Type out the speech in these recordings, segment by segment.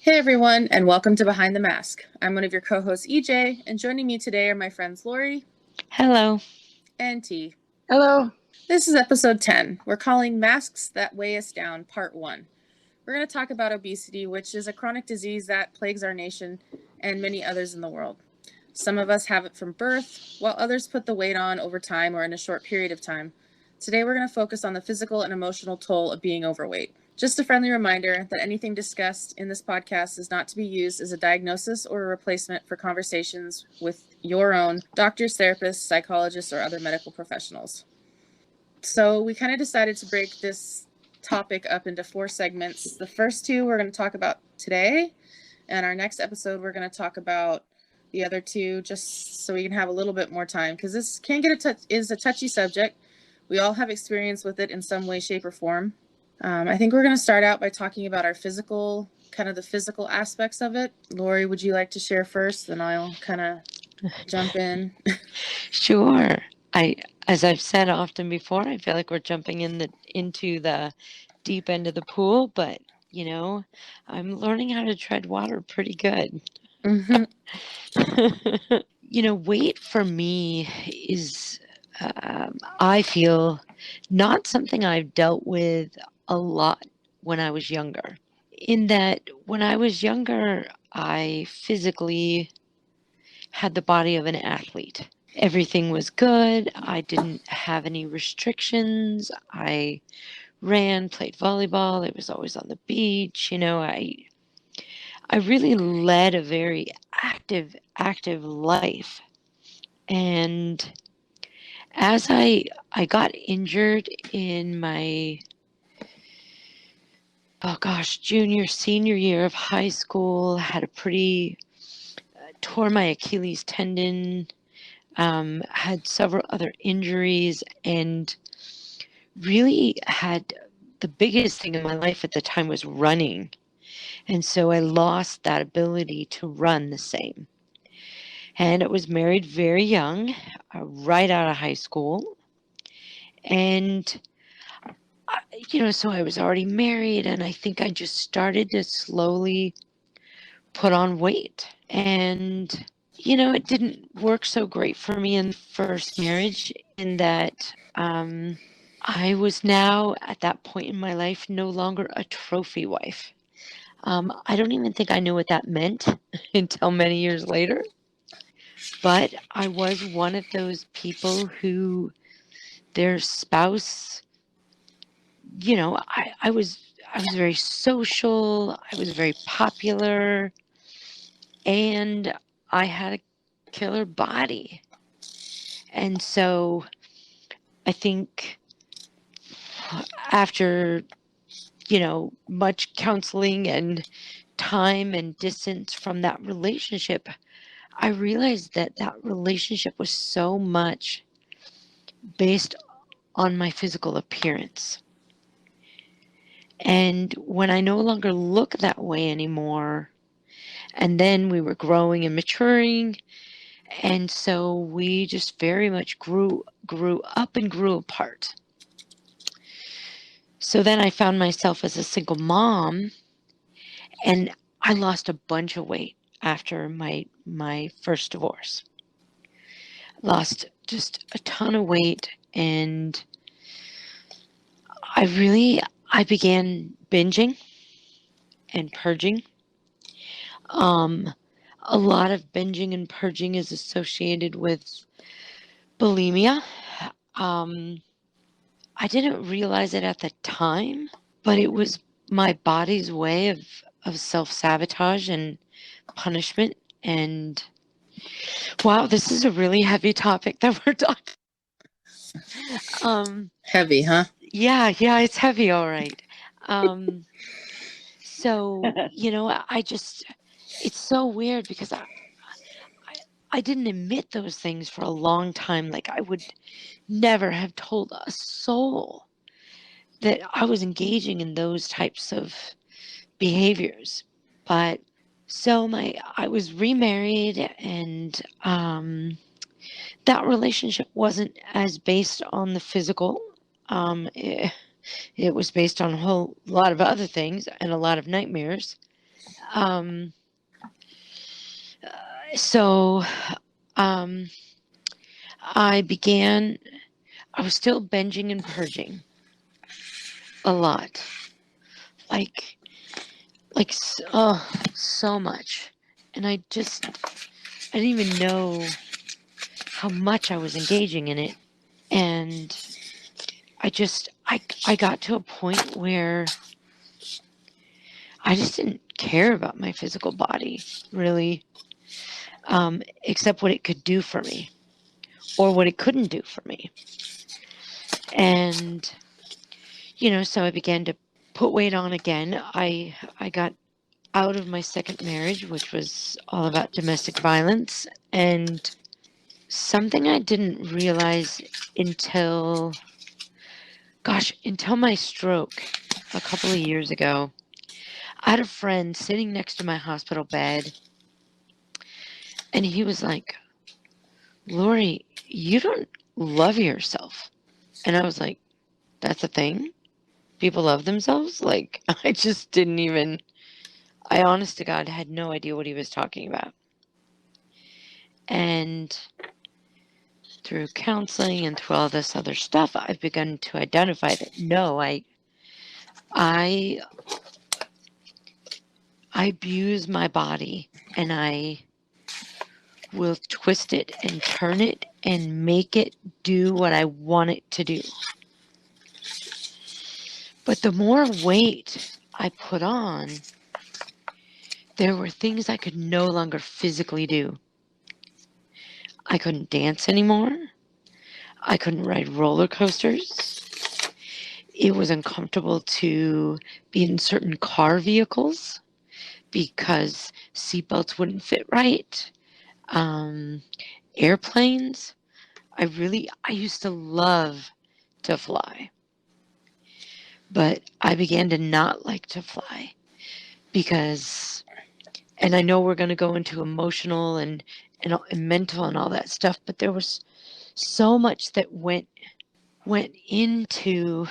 Hey everyone, and welcome to Behind the Mask. I'm one of your co-hosts, EJ, and joining me today are my friends Lori Hello. and T. Hello. This is episode 10. We're calling Masks That Weigh Us Down, Part 1. We're going to talk about obesity, which is a chronic disease that plagues our nation and many others in the world. Some of us have it from birth, while others put the weight on over time or in a short period of time. Today we're going to focus on the physical and emotional toll of being overweight. Just a friendly reminder that anything discussed in this podcast is not to be used as a diagnosis or a replacement for conversations with your own doctors, therapists, psychologists, or other medical professionals. So we kind of decided to break this topic up into 4 segments. The first 2 we're going to talk about today, and our next episode we're going to talk about the other 2 just so we can have a little bit more time, because this is a touchy subject. We all have experience with it in some way, shape, or form. I think we're going to start out by talking about our physical, kind of the physical aspects of it. Lori, would you like to share first? Then I'll kind of jump in. Sure. As I've said often before, I feel like we're jumping into the deep end of the pool, but I'm learning how to tread water pretty good. Mm-hmm. Weight for me is, I feel, not something I've dealt with a lot when I was younger. In that, when I was younger, I physically had the body of an athlete. Everything was good. I didn't have any restrictions. I ran, played volleyball. I was always on the beach. I really led a very active life. And as I got injured in my junior, senior year of high school, had a tore my Achilles tendon, had several other injuries, and really had the biggest thing in my life at the time was running. And so I lost that ability to run the same. And I was married very young, right out of high school. And so I was already married, and I think I just started to slowly put on weight. And, it didn't work so great for me in the first marriage, in that I was now, at that point in my life, no longer a trophy wife. I don't even think I knew what that meant until many years later. But I was one of those people who their spouse, I was very social, I was very popular, and I had a killer body. And so I think after, much counseling and time and distance from that relationship, I realized that relationship was so much based on my physical appearance. And when I no longer look that way anymore, and then we were growing and maturing, and so we just very much grew up and grew apart. So then I found myself as a single mom, and I lost a bunch of weight after my first divorce. Lost just a ton of weight, and I began binging and purging. A lot of binging and purging is associated with bulimia. I didn't realize it at the time, but it was my body's way of self-sabotage and punishment. And wow, this is a really heavy topic that we're talking. Heavy, huh? Yeah, it's heavy, all right. So, it's so weird because I didn't admit those things for a long time. Like, I would never have told a soul that I was engaging in those types of behaviors. But so I was remarried, and that relationship wasn't as based on the physical. It was based on a whole lot of other things and a lot of nightmares. Um, so I was still binging and purging a lot. Like, so much. And I didn't even know how much I was engaging in it. And I got to a point where I just didn't care about my physical body, really, except what it could do for me or what it couldn't do for me. And, so I began to put weight on again. I got out of my second marriage, which was all about domestic violence. And something I didn't realize until my stroke a couple of years ago. I had a friend sitting next to my hospital bed, and he was like, "Lori, you don't love yourself." And I was like, "That's a thing? People love themselves?" Like, I honest to God had no idea what he was talking about. And through counseling and through all this other stuff, I've begun to identify that no, I abuse my body, and I will twist it and turn it and make it do what I want it to do. But the more weight I put on, there were things I could no longer physically do. I couldn't dance anymore. I couldn't ride roller coasters. It was uncomfortable to be in certain car vehicles because seatbelts wouldn't fit right. Airplanes. I used to love to fly, but I began to not like to fly because, and I know we're going to go into emotional and mental and all that stuff, but there was so much that went into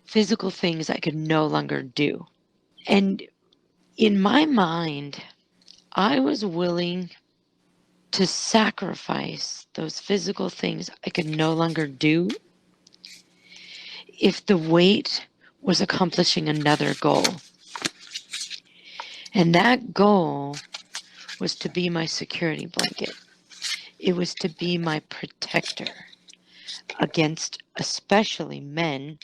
physical things I could no longer do. And in my mind, I was willing to sacrifice those physical things I could no longer do if the weight was accomplishing another goal. And that goal was to be my security blanket. It was to be my protector against especially men,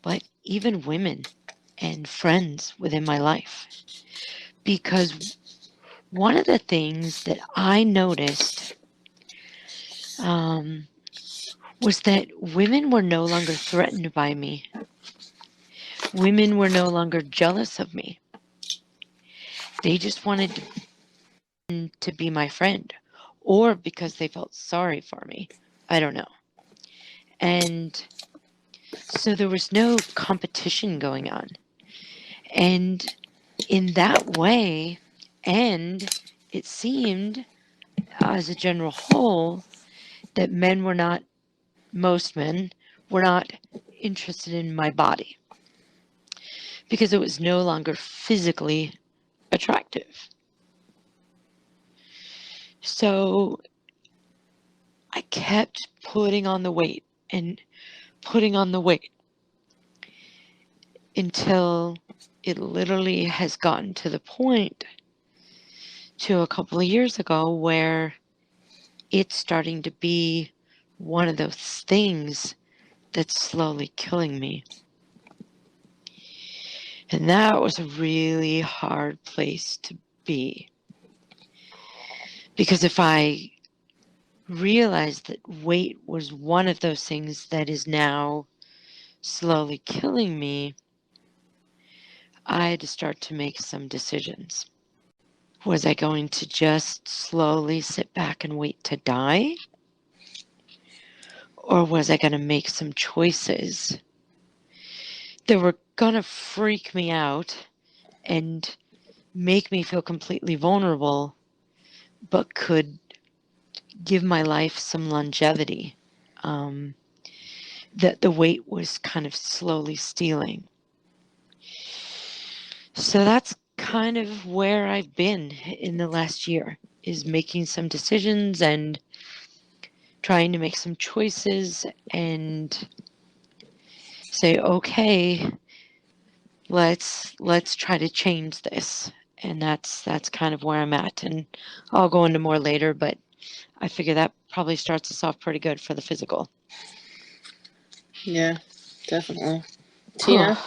but even women and friends within my life. Because one of the things that I noticed was that women were no longer threatened by me. Women were no longer jealous of me. They just wanted to be my friend, or because they felt sorry for me. I don't know. And so there was no competition going on. And in that way, and it seemed, as a general whole, that most men were not interested in my body because it was no longer physically attractive. So I kept putting on the weight and putting on the weight until it literally has gotten to the point to a couple of years ago where it's starting to be one of those things that's slowly killing me. And that was a really hard place to be. Because if I realized that weight was one of those things that is now slowly killing me, I had to start to make some decisions. Was I going to just slowly sit back and wait to die? Or was I going to make some choices that were going to freak me out and make me feel completely vulnerable, but could give my life some longevity that the weight was kind of slowly stealing? So that's kind of where I've been in the last year, is making some decisions and trying to make some choices and say, okay, let's try to change this. And that's kind of where I'm at. And I'll go into more later, but I figure that probably starts us off pretty good for the physical. Yeah, definitely. Tina?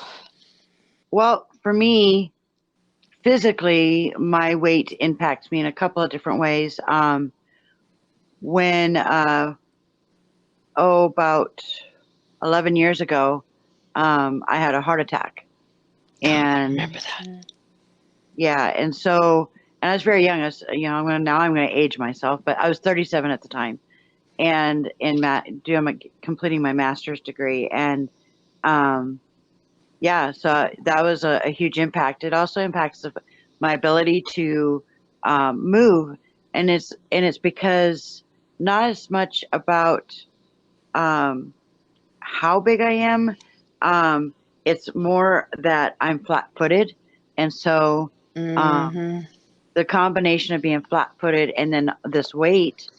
Well, for me, physically, my weight impacts me in a couple of different ways. When, about 11 years ago, I had a heart attack. I And remember that. yeah, and so, and I was very young. I was, I'm going to age myself, but I was 37 at the time, and completing my master's degree, and yeah, so that was a huge impact. It also impacts my ability to move, and it's because not as much about how big I am. It's more that I'm flat-footed, and so Mm-hmm. the combination of being flat-footed and then this weight,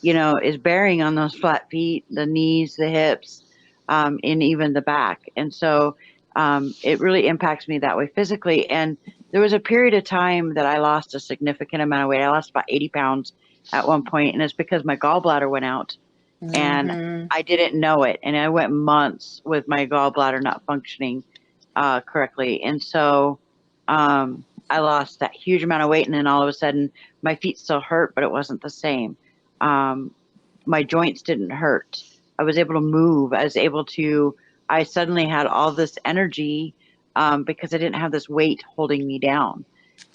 is bearing on those flat feet, the knees, the hips, and even the back. And so it really impacts me that way physically. And there was a period of time that I lost a significant amount of weight. I lost about 80 pounds at one point, and it's because my gallbladder went out and Mm-hmm. I didn't know it. And I went months with my gallbladder not functioning correctly. And so I lost that huge amount of weight. And then all of a sudden, my feet still hurt, but it wasn't the same. My joints didn't hurt. I was able to move. I suddenly had all this energy because I didn't have this weight holding me down.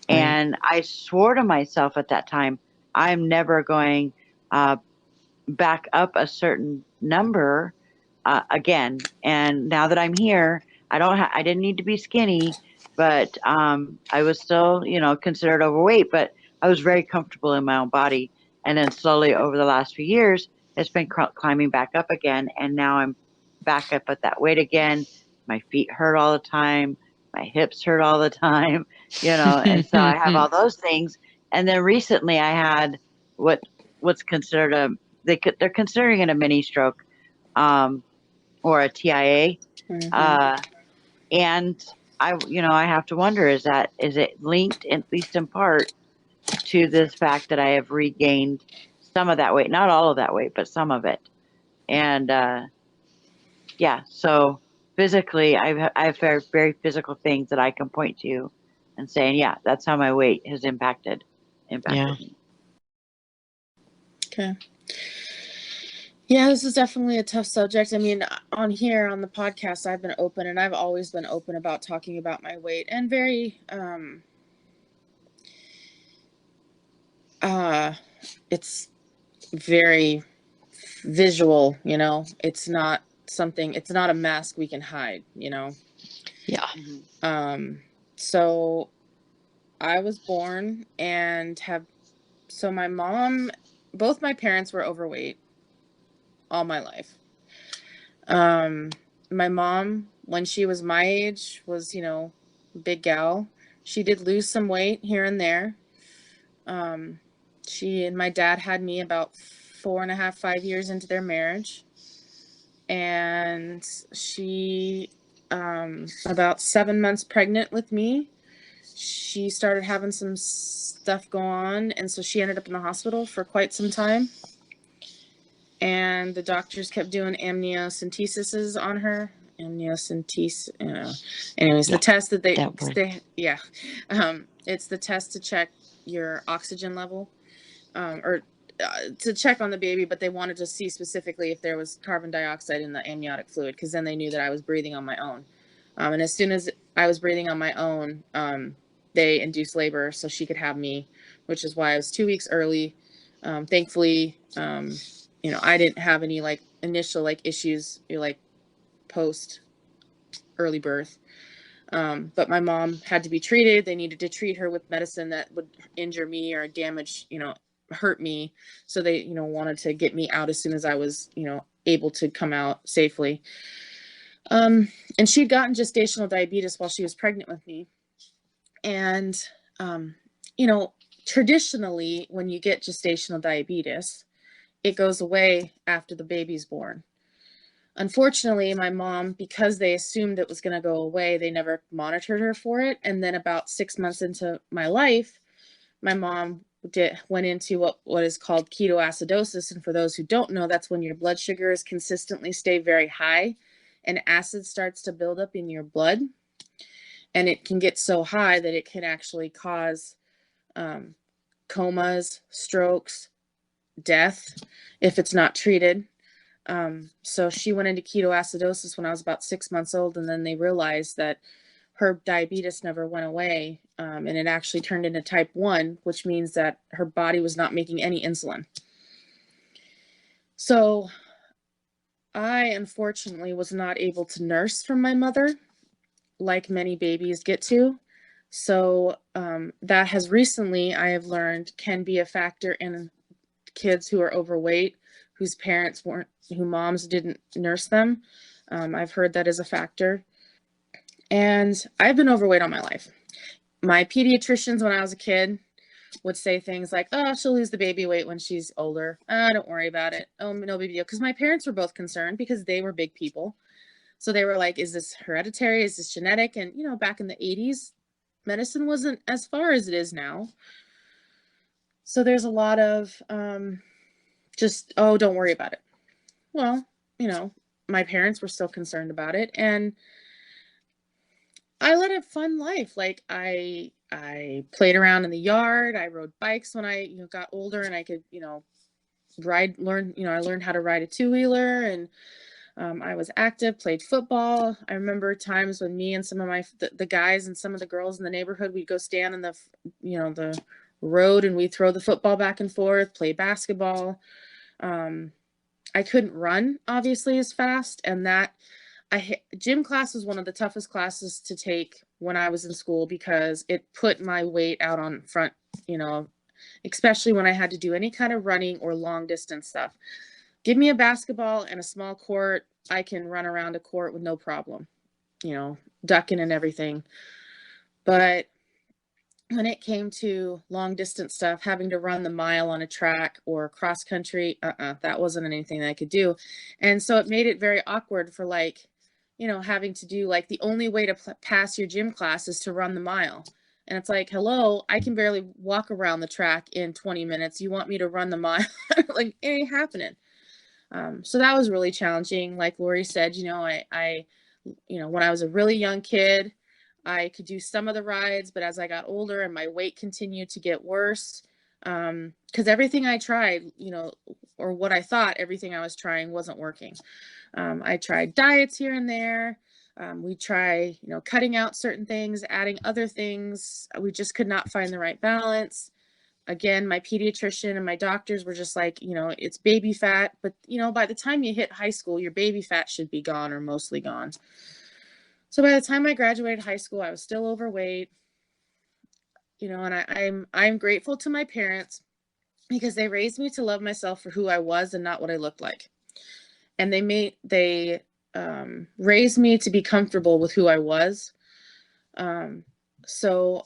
Right. And I swore to myself at that time, I'm never going back up a certain number again. And now that I'm here, I didn't need to be skinny, but I was still, considered overweight, but I was very comfortable in my own body. And then slowly over the last few years, it's been climbing back up again. And now I'm back up at that weight again. My feet hurt all the time. My hips hurt all the time, and so I have all those things. And then recently I had what what's considered they're considering it a mini stroke, or a TIA. Mm-hmm. Uh, and I have to wonder, is it linked, at least in part, to this fact that I have regained some of that weight, not all of that weight, but some of it. And yeah, so physically, I have very, very physical things that I can point to and saying, yeah, that's how my weight has impacted Yeah. me. Okay. Yeah, this is definitely a tough subject. I mean, on here on the podcast, I've been open, and I've always been open about talking about my weight, and very it's very visual, it's not a mask we can hide. Yeah. So I was born and both my parents were overweight all my life. My mom, when she was my age, was, big gal. She did lose some weight here and there. She and my dad had me about 4.5, 5 years into their marriage. And she, about 7 months pregnant with me, she started having some stuff go on. And so she ended up in the hospital for quite some time. And the doctors kept doing amniocentesis on her. Amniocentesis, anyways, the test that it's the test to check your oxygen level, or to check on the baby, but they wanted to see specifically if there was carbon dioxide in the amniotic fluid, because then they knew that I was breathing on my own. And as soon as I was breathing on my own, they induced labor so she could have me, which is why I was 2 weeks early. Thankfully, I didn't have any initial issues post early birth. But my mom had to be treated. They needed to treat her with medicine that would injure me or damage, hurt me. So they, wanted to get me out as soon as I was, able to come out safely. And she'd gotten gestational diabetes while she was pregnant with me. And, you know, traditionally, when you get gestational diabetes, it goes away after the baby's born. Unfortunately, my mom, because they assumed it was going to go away, they never monitored her for it. And then about 6 months into my life, my mom went into what is called ketoacidosis. And for those who don't know, that's when your blood sugars consistently stay very high and acid starts to build up in your blood. And it can get so high that it can actually cause comas, strokes, death if it's not treated. So she went into ketoacidosis when I was about 6 months old, and then they realized that her diabetes never went away, and it actually turned into type 1, which means that her body was not making any insulin. So I, unfortunately, was not able to nurse from my mother like many babies get to. So that has recently, I have learned, can be a factor in kids who are overweight, whose parents weren't, who moms didn't nurse them. I've heard that is a factor. And I've been overweight all my life. My pediatricians, when I was a kid, would say things like, oh, she'll lose the baby weight when she's older. Don't worry about it. Oh, no big deal. Because my parents were both concerned because they were big people. So they were like, is this hereditary? Is this genetic? And, you know, back in the 80s, medicine wasn't as far as it is now. So there's a lot of just, oh, don't worry about it. Well, you know, my parents were still concerned about it. And I led a fun life. Like I played around in the yard. I rode bikes when I, got older and I could, I learned how to ride a two-wheeler, and I was active, played football. I remember times when me and some of the guys and some of the girls in the neighborhood, we'd go stand in the road and we'd throw the football back and forth, play basketball. I couldn't run obviously as fast, and gym class was one of the toughest classes to take when I was in school because it put my weight out on front, especially when I had to do any kind of running or long distance stuff. Give me a basketball and a small court, I can run around a court with no problem, ducking and everything. But when it came to long distance stuff, having to run the mile on a track or cross country, that wasn't anything that I could do. And so it made it very awkward for having to do the only way to pass your gym class is to run the mile. And it's like, hello, I can barely walk around the track in 20 minutes. You want me to run the mile? Like, it ain't happening. So that was really challenging. Like Lori said, I when I was a really young kid, I could do some of the rides, but as I got older and my weight continued to get worse, because everything I tried, or what I thought everything I was trying wasn't working. I tried diets here and there. We try, cutting out certain things, adding other things. We just could not find the right balance. Again, my pediatrician and my doctors were just like, it's baby fat, but by the time you hit high school, your baby fat should be gone or mostly gone. So by the time I graduated high school, I was still overweight, and I'm grateful to my parents because they raised me to love myself for who I was and not what I looked like. And they raised me to be comfortable with who I was. So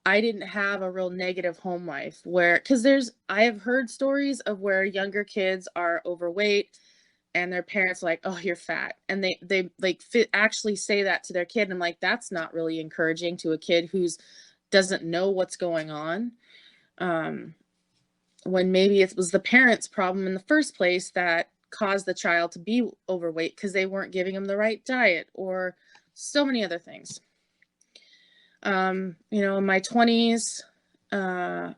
I didn't have a real negative home life because I have heard stories of where younger kids are overweight and their parents are like, oh, you're fat. And they actually say that to their kid. And I'm like, that's not really encouraging to a kid doesn't know what's going on. When maybe it was the parents' problem in the first place that caused the child to be overweight because they weren't giving them the right diet or so many other things. In my 20s,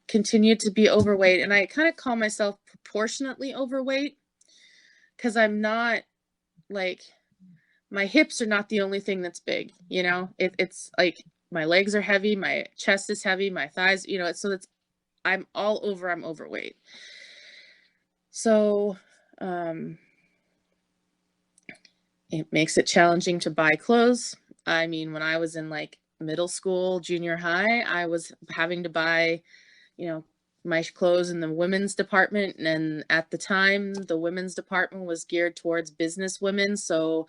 continued to be overweight, and I kind of call myself proportionately overweight because I'm not my hips are not the only thing that's big, it's like my legs are heavy, my chest is heavy, my thighs, I'm overweight. So, it makes it challenging to buy clothes. I mean, when I was in middle school, junior high, I was having to buy, my clothes in the women's department. And at the time, the women's department was geared towards business women. So,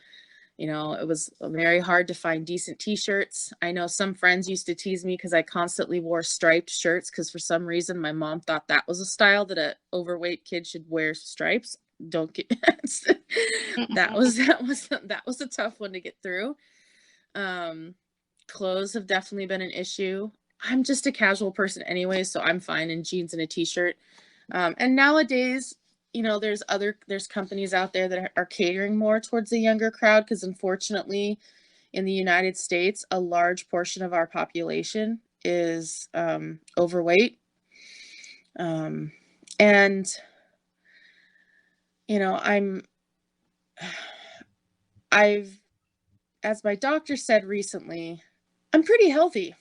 You know, it was very hard to find decent t-shirts. I know some friends used to tease me because I constantly wore striped shirts because for some reason my mom thought that was a style that a overweight kid should wear stripes. Don't get that was a tough one to get through. Clothes have definitely been an issue. I'm just a casual person anyway, so I'm fine in jeans and a t-shirt. And nowadays, you know, there's companies out there that are catering more towards the younger crowd because unfortunately in the United States, a large portion of our population is overweight. And, you know, as my doctor said recently, I'm pretty healthy.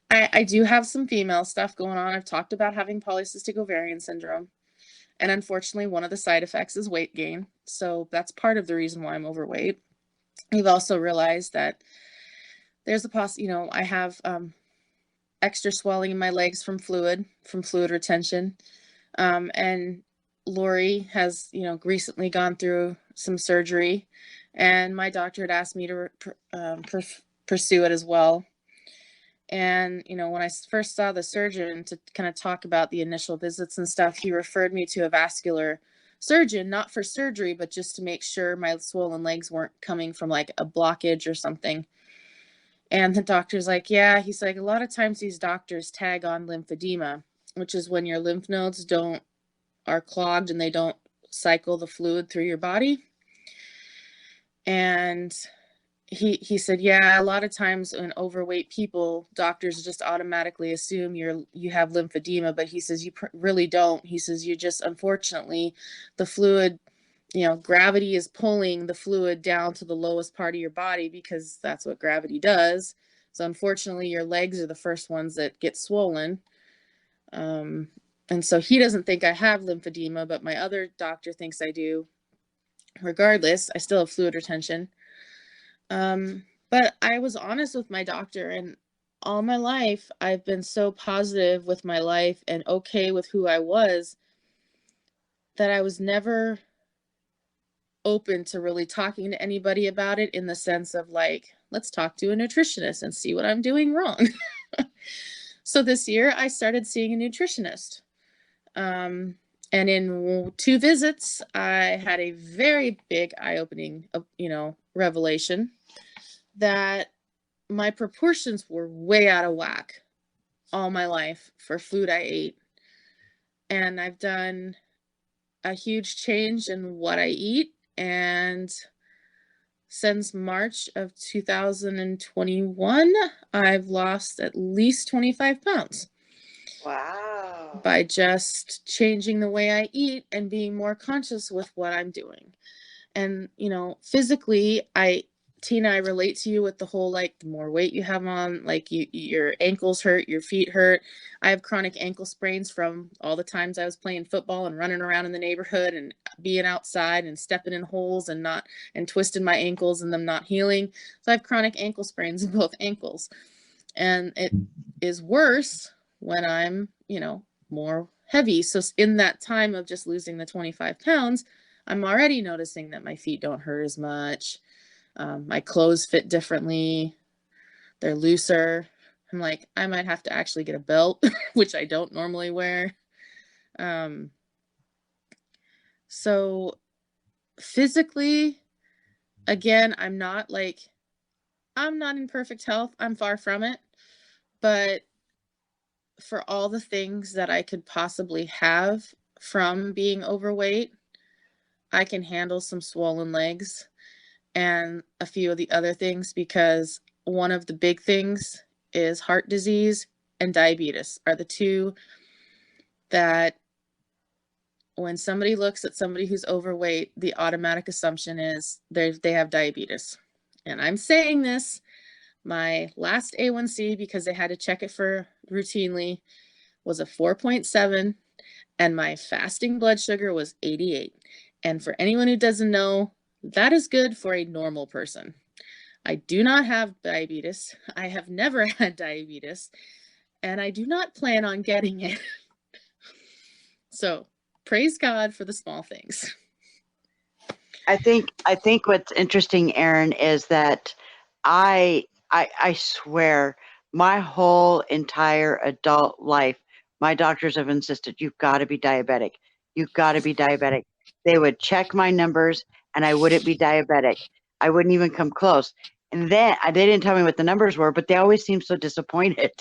I do have some female stuff going on. I've talked about having polycystic ovarian syndrome. And unfortunately, one of the side effects is weight gain. So that's part of the reason why I'm overweight. We've also realized that there's you know, I have extra swelling in my legs from fluid retention. And Lori has, you know, recently gone through some surgery, and my doctor had asked me to pursue it as well. And, you know, when I first saw the surgeon to kind of talk about the initial visits and stuff, he referred me to a vascular surgeon, not for surgery, but just to make sure my swollen legs weren't coming from like a blockage or something. And the doctor's like, yeah, he's like, a lot of times these doctors tag on lymphedema, which is when your lymph nodes are clogged and they don't cycle the fluid through your body. And he said, yeah, a lot of times in overweight people, doctors just automatically assume you have lymphedema, but he says you really don't. He says you just, unfortunately, the fluid, you know, gravity is pulling the fluid down to the lowest part of your body because that's what gravity does. So unfortunately, your legs are the first ones that get swollen. And so he doesn't think I have lymphedema, but my other doctor thinks I do. Regardless, I still have fluid retention. But I was honest with my doctor, and all my life I've been so positive with my life and okay with who I was that I was never open to really talking to anybody about it in the sense of like, let's talk to a nutritionist and see what I'm doing wrong. So this year I started seeing a nutritionist. And in 2 visits, I had a very big eye-opening, you know, revelation that my proportions were way out of whack all my life for food I ate. And I've done a huge change in what I eat. And since March of 2021, I've lost at least 25 pounds. Wow. By just changing the way I eat and being more conscious with what I'm doing. And, you know, physically, Tina, I relate to you with the whole, like, the more weight you have on, like your ankles hurt, your feet hurt. I have chronic ankle sprains from all the times I was playing football and running around in the neighborhood and being outside and stepping in holes and twisting my ankles and them not healing. So I have chronic ankle sprains in both ankles. And it is worse when I'm, you know, more heavy. So in that time of just losing the 25 pounds, I'm already noticing that my feet don't hurt as much. My clothes fit differently. They're looser. I'm like, I might have to actually get a belt, which I don't normally wear. So physically, again, I'm not in perfect health. I'm far from it. But for all the things that I could possibly have from being overweight, I can handle some swollen legs and a few of the other things, because one of the big things is heart disease and diabetes are the two that when somebody looks at somebody who's overweight, the automatic assumption is they have diabetes. And I'm saying this, my last A1C, because they had to check it for routinely, was a 4.7, and my fasting blood sugar was 88. And for anyone who doesn't know, that is good for a normal person. I do not have diabetes. I have never had diabetes, and I do not plan on getting it. So praise God for the small things. I think what's interesting, Aaron, is that I swear my whole entire adult life, my doctors have insisted you've got to be diabetic. You've got to be diabetic. They would check my numbers and I wouldn't be diabetic. I wouldn't even come close. And then they didn't tell me what the numbers were, but they always seemed so disappointed.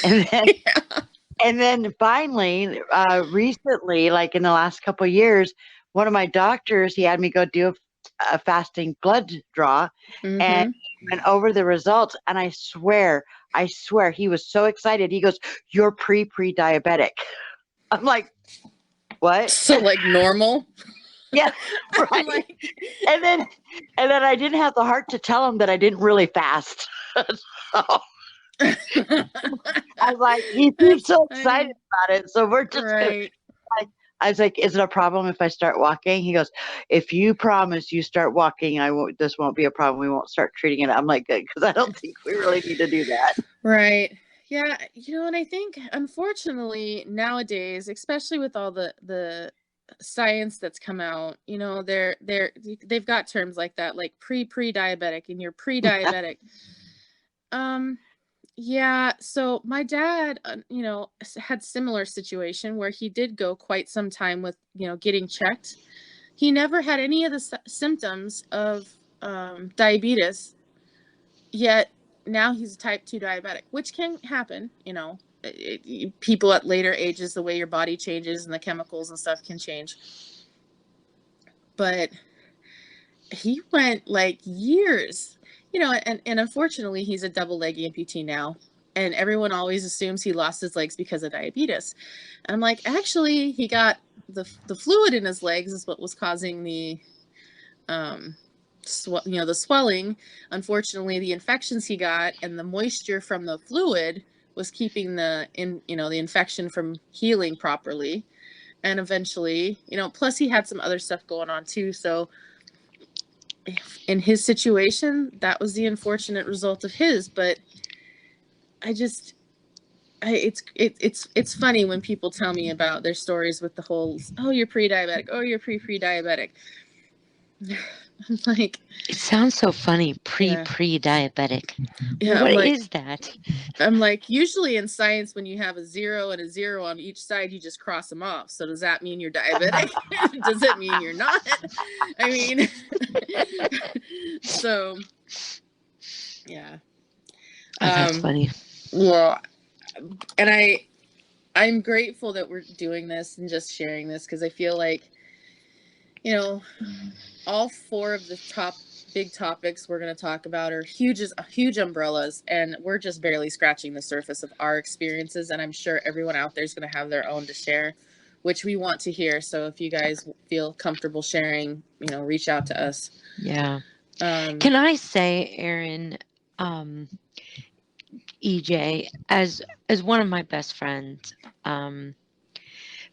And then Yeah. and then finally, recently, like in the last couple of years, one of my doctors, he had me go do a fasting blood draw and Mm-hmm. went over the results. And I swear, he was so excited. He goes, "You're pre-diabetic." I'm like, "What?" So like normal. Yeah, I'm right. like, And then, and then I didn't have the heart to tell him that I didn't really fast. So I was like, he seems that's so excited funny. about it. So we're just gonna. Right. I was like, "Is it a problem if I start walking?" He goes, "If you promise you start walking, I won't. This won't be a problem. We won't start treating it." I'm like, "Good," because I don't think we really need to do that. Right. Yeah, and I think unfortunately nowadays, especially with all the science that's come out, they've got terms like that, like pre-diabetic and you're pre-diabetic. Um yeah, so my dad, had similar situation where he did go quite some time with, getting checked. He never had any of the symptoms of diabetes. Yet now he's a type 2 diabetic, which can happen, people at later ages, the way your body changes and the chemicals and stuff can change. But he went like years, and unfortunately he's a double leg amputee now. And everyone always assumes he lost his legs because of diabetes. And I'm like, actually, he got the fluid in his legs is what was causing the um, the swelling. Unfortunately, the infections he got and the moisture from the fluid was keeping the infection from healing properly. And eventually, plus he had some other stuff going on too. So in his situation, that was the unfortunate result of his. But I just, it's funny when people tell me about their stories with the whole, oh, you're pre-diabetic, oh, you're pre-diabetic. I'm like, It sounds so funny, yeah, pre-diabetic. yeah. What is that? I'm like, usually in science, when you have a 0 and a 0 on each side, you just cross them off. So does that mean you're diabetic? Does it mean you're not? I mean, so yeah. Oh, that's funny. Well, and I'm grateful that we're doing this and just sharing this, because I feel like, all 4 of the big topics we're going to talk about are huge umbrellas, and we're just barely scratching the surface of our experiences, and I'm sure everyone out there is going to have their own to share, which we want to hear. So if you guys feel comfortable sharing, reach out to us. Yeah. Can I say, Aaron, EJ, as one of my best friends,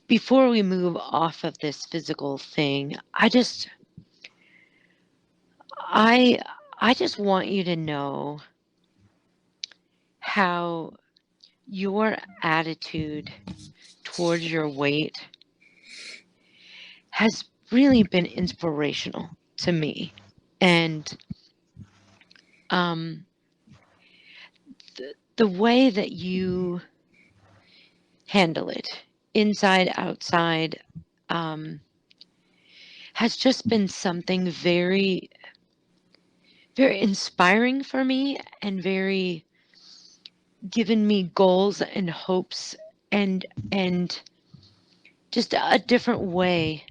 before we move off of this physical thing, I just want you to know how your attitude towards your weight has really been inspirational to me. And the way that you handle it, inside, outside, has just been something very, very inspiring for me, and very given me goals and hopes, and just a different way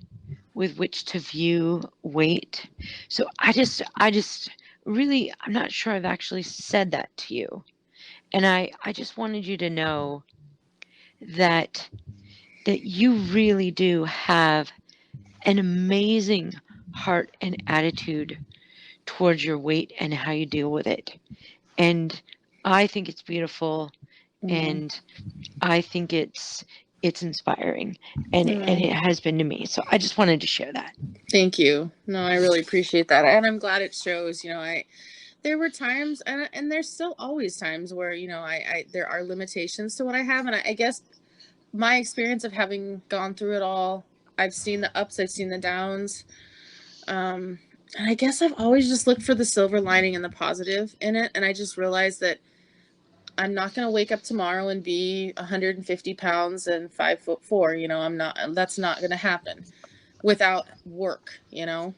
with which to view weight. So I just really, I'm not sure I've actually said that to you. And I just wanted you to know that you really do have an amazing heart and attitude towards your weight and how you deal with it. And I think it's beautiful, and I think it's inspiring, and it has been to me. So I just wanted to share that. Thank you. No, I really appreciate that, and I'm glad it shows. There were times, and there's still always times where I there are limitations to what I have, and I guess my experience of having gone through it all, I've seen the ups, I've seen the downs. And I guess I've always just looked for the silver lining and the positive in it. And I just realized that I'm not going to wake up tomorrow and be 150 pounds and 5'4". You know, that's not going to happen without work, you know?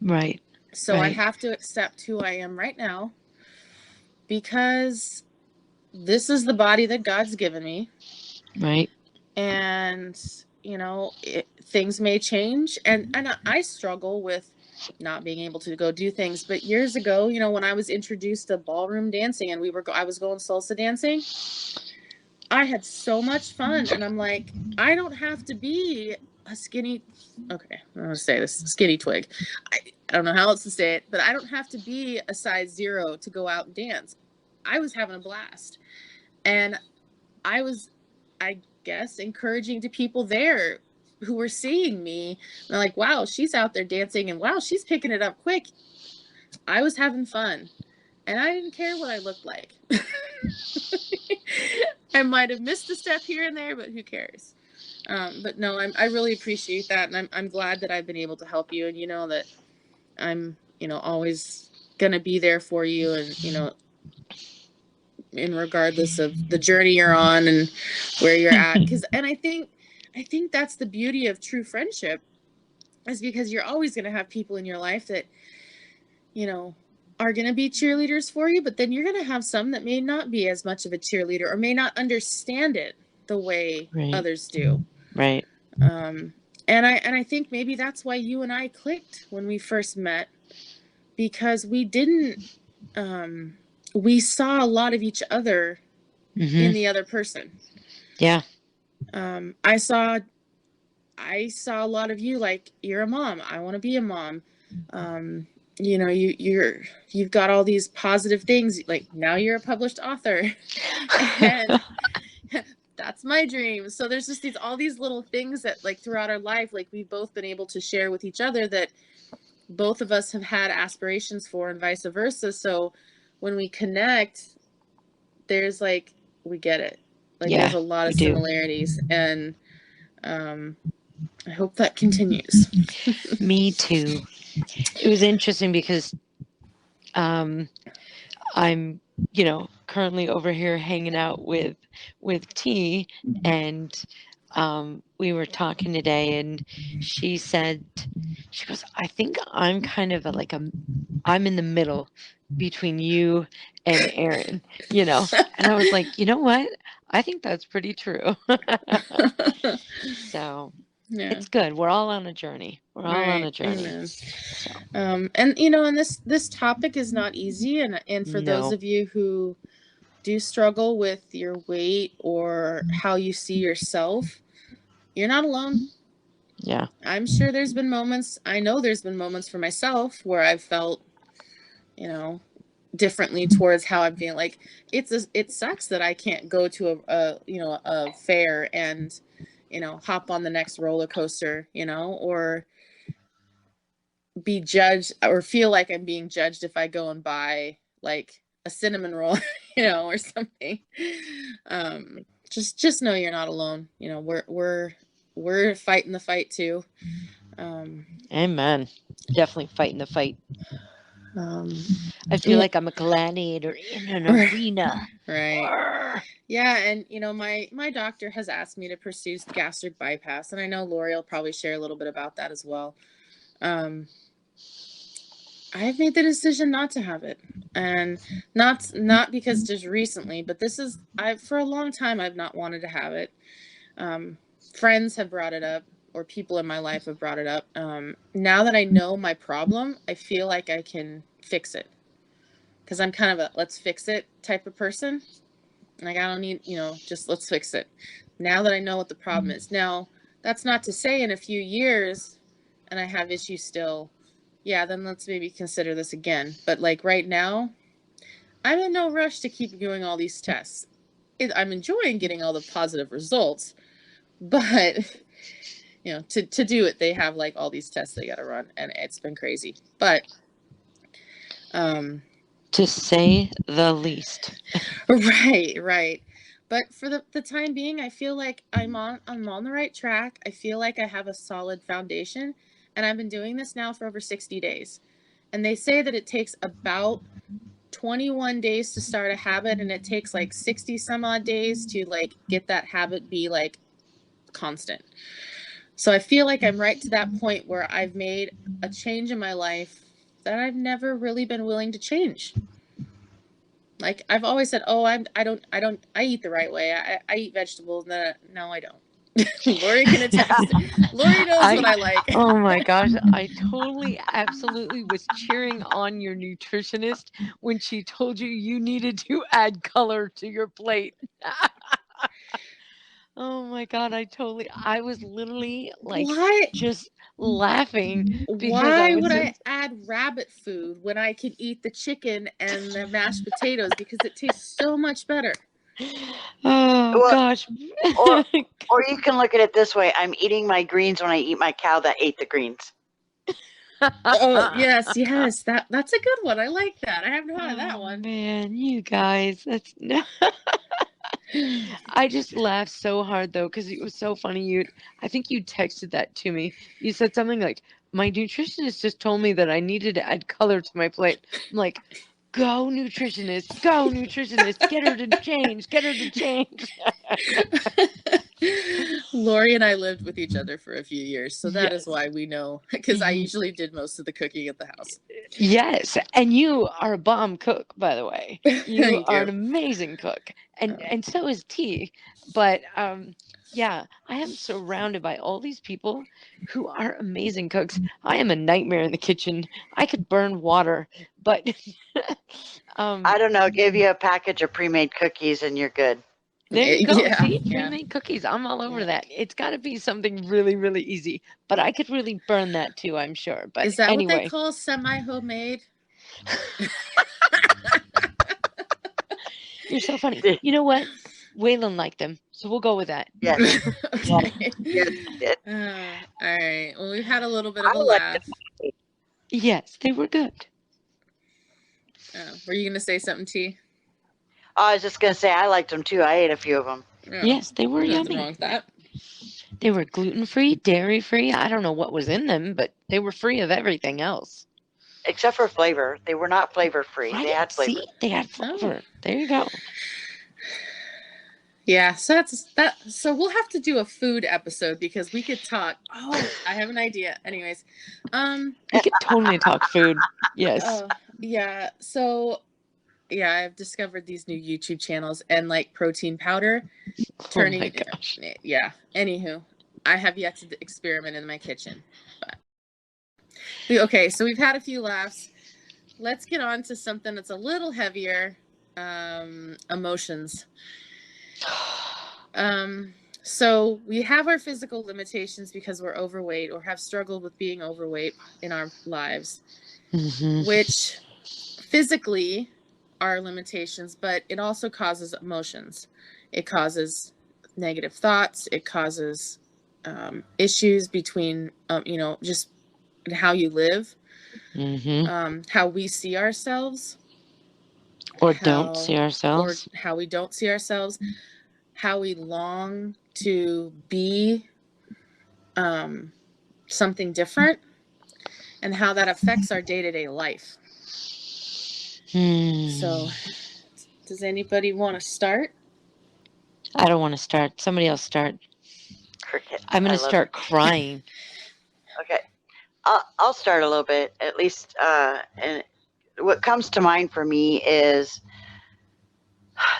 Right. So I Right. have to accept who I am right now because this is the body that God's given me. Right. And, you know, things may change. And I struggle with not being able to go do things. But years ago, you know, when I was introduced to ballroom dancing and I was going salsa dancing, I had so much fun. And I'm like, I don't have to be a skinny, okay, I'm going to say this, skinny twig. I don't know how else to say it, but I don't have to be a size 0 to go out and dance. I was having a blast. And I was, I guess, encouraging to people there who were seeing me. They're like, wow, she's out there dancing and wow, she's picking it up quick. I was having fun. And I didn't care what I looked like. I might have missed a step here and there, but who cares? But no, I really appreciate that. And I'm glad that I've been able to help you. And you know that I'm, you know, always going to be there for you. And, you know, in regardless of the journey you're on and where you're at. And I think that's the beauty of true friendship, is because you're always going to have people in your life that, you know, are going to be cheerleaders for you, but then you're going to have some that may not be as much of a cheerleader or may not understand it the way others do. Right. And I think maybe that's why you and I clicked when we first met, because we didn't, we saw a lot of each other in the other person. Yeah. I saw a lot of you, like, you're a mom. I want to be a mom. You know, you've got all these positive things. Like, now you're a published author. And that's my dream. So there's just all these little things that, like, throughout our life, like, we've both been able to share with each other that both of us have had aspirations for, and vice versa. So when we connect, there's like, we get it. Like, Yeah, there's a lot of we do. similarities. And I hope that continues. Me too. It was interesting because I'm, you know, currently over here hanging out with T, and we were talking today, and she goes, I think I'm kind of I'm in the middle between you and Aaron, you know. And I was like, you know what? I think that's pretty true. So Yeah. it's good. We're all on a journey. We're all on a journey. Amen. So, and you know, and this topic is not easy, and for those no. of you who do struggle with your weight or how you see yourself, you're not alone. Yeah. I'm sure there's been moments, I know there's been moments for myself where I've felt, you know, differently towards how I'm feeling. Like, it sucks that I can't go to a fair and, you know, hop on the next roller coaster, you know, or be judged or feel like I'm being judged if I go and buy like a cinnamon roll, you know, or something. Just know you're not alone. You know, we're fighting the fight too. Amen. Definitely fighting the fight. I feel like I'm a gladiator in an arena. Right. Yeah, and you know, my doctor has asked me to pursue gastric bypass, and I know Lori will probably share a little bit about that as well. I've made the decision not to have it, and not because just recently, but for a long time I've not wanted to have it. Friends have brought it up, or people in my life have brought it up. Now that I know my problem, I feel like I can fix it, because I'm kind of a let's fix it type of person. Like, I don't need, you know, just let's fix it. Now that I know what the problem is. Now, that's not to say in a few years and I have issues still, yeah, then let's maybe consider this again. But like right now, I'm in no rush to keep doing all these tests. I'm enjoying getting all the positive results, but you know, to do it, they have like all these tests they got to run, and it's been crazy. But to say the least. Right. But for the time being, I feel like I'm on the right track. I feel like I have a solid foundation, and I've been doing this now for over 60 days. And they say that it takes about 21 days to start a habit, and it takes like 60 some odd days to like get that habit be like constant. So I feel like I'm right to that point where I've made a change in my life that I've never really been willing to change. Like I've always said, oh, I eat the right way. I eat vegetables. No, I don't. Lori can attest. Lori knows what I like. Oh my gosh, I totally, absolutely was cheering on your nutritionist when she told you you needed to add color to your plate. Oh my God, I was literally like Why? just laughing because Why would I add rabbit food when I can eat the chicken and the mashed potatoes because it tastes so much better? Oh Well, gosh. or you can look at it this way: I'm eating my greens when I eat my cow that ate the greens. Oh yes, that's a good one. I like that. I haven't heard of that one. Man, you guys, that's no. I just laughed so hard though because it was so funny. I think you texted that to me. You said something like, "My nutritionist just told me that I needed to add color to my plate." I'm like, "Go nutritionist, go nutritionist, get her to change, get her to change." Lori and I lived with each other for a few years, so that is Yes. why we know, because I usually did most of the cooking at the house. Yes, and you are a bomb cook, by the way. You Thank are you. an amazing cook, and Oh. and so is T. But yeah, I am surrounded by all these people who are amazing cooks. I am a nightmare in the kitchen. I could burn water, but I don't know. Give you a package of pre-made cookies and you're good. there you go. Yeah, See, yeah. pre-made cookies. I'm all over Yeah. that. It's got to be something really, really easy. But I could really burn that too, I'm sure. But Is that what they anyway. call semi-homemade? You're so funny. You know what? Waylon liked them, so we'll go with that. Yes. Okay. Yes. Yes. All right. Well, we've had a little bit of a I like laugh. Yes, they were good. Were you going to say something, T? I was just gonna say I liked them too. I ate a few of them. Yes, they were Nothing yummy. wrong with that. They were gluten-free, dairy-free. I don't know what was in them, but they were free of everything else. Except for flavor. They were not flavor free. Right? They had flavor. See? They had flavor. There you go. Yeah, so that's that. So we'll have to do a food episode because we could talk. Oh, I have an idea. Anyways, We could totally talk food. Yes. yeah. So yeah, I've discovered these new YouTube channels and like protein powder turning. Oh my gosh. Yeah. Anywho, I have yet to experiment in my kitchen. But okay, so we've had a few laughs. Let's get on to something that's a little heavier. Emotions. So we have our physical limitations because we're overweight or have struggled with being overweight in our lives, which physically are limitations, but it also causes emotions. It causes negative thoughts. It causes issues between, just how you live, how we see ourselves. Or don't see ourselves. Or how we don't see ourselves, how we long to be something different, and how that affects our day-to-day life. So, does anybody want to start? I don't want to start. Somebody else start. Cricket. I'm going to start crying. Okay. I'll start a little bit, at least. And what comes to mind for me is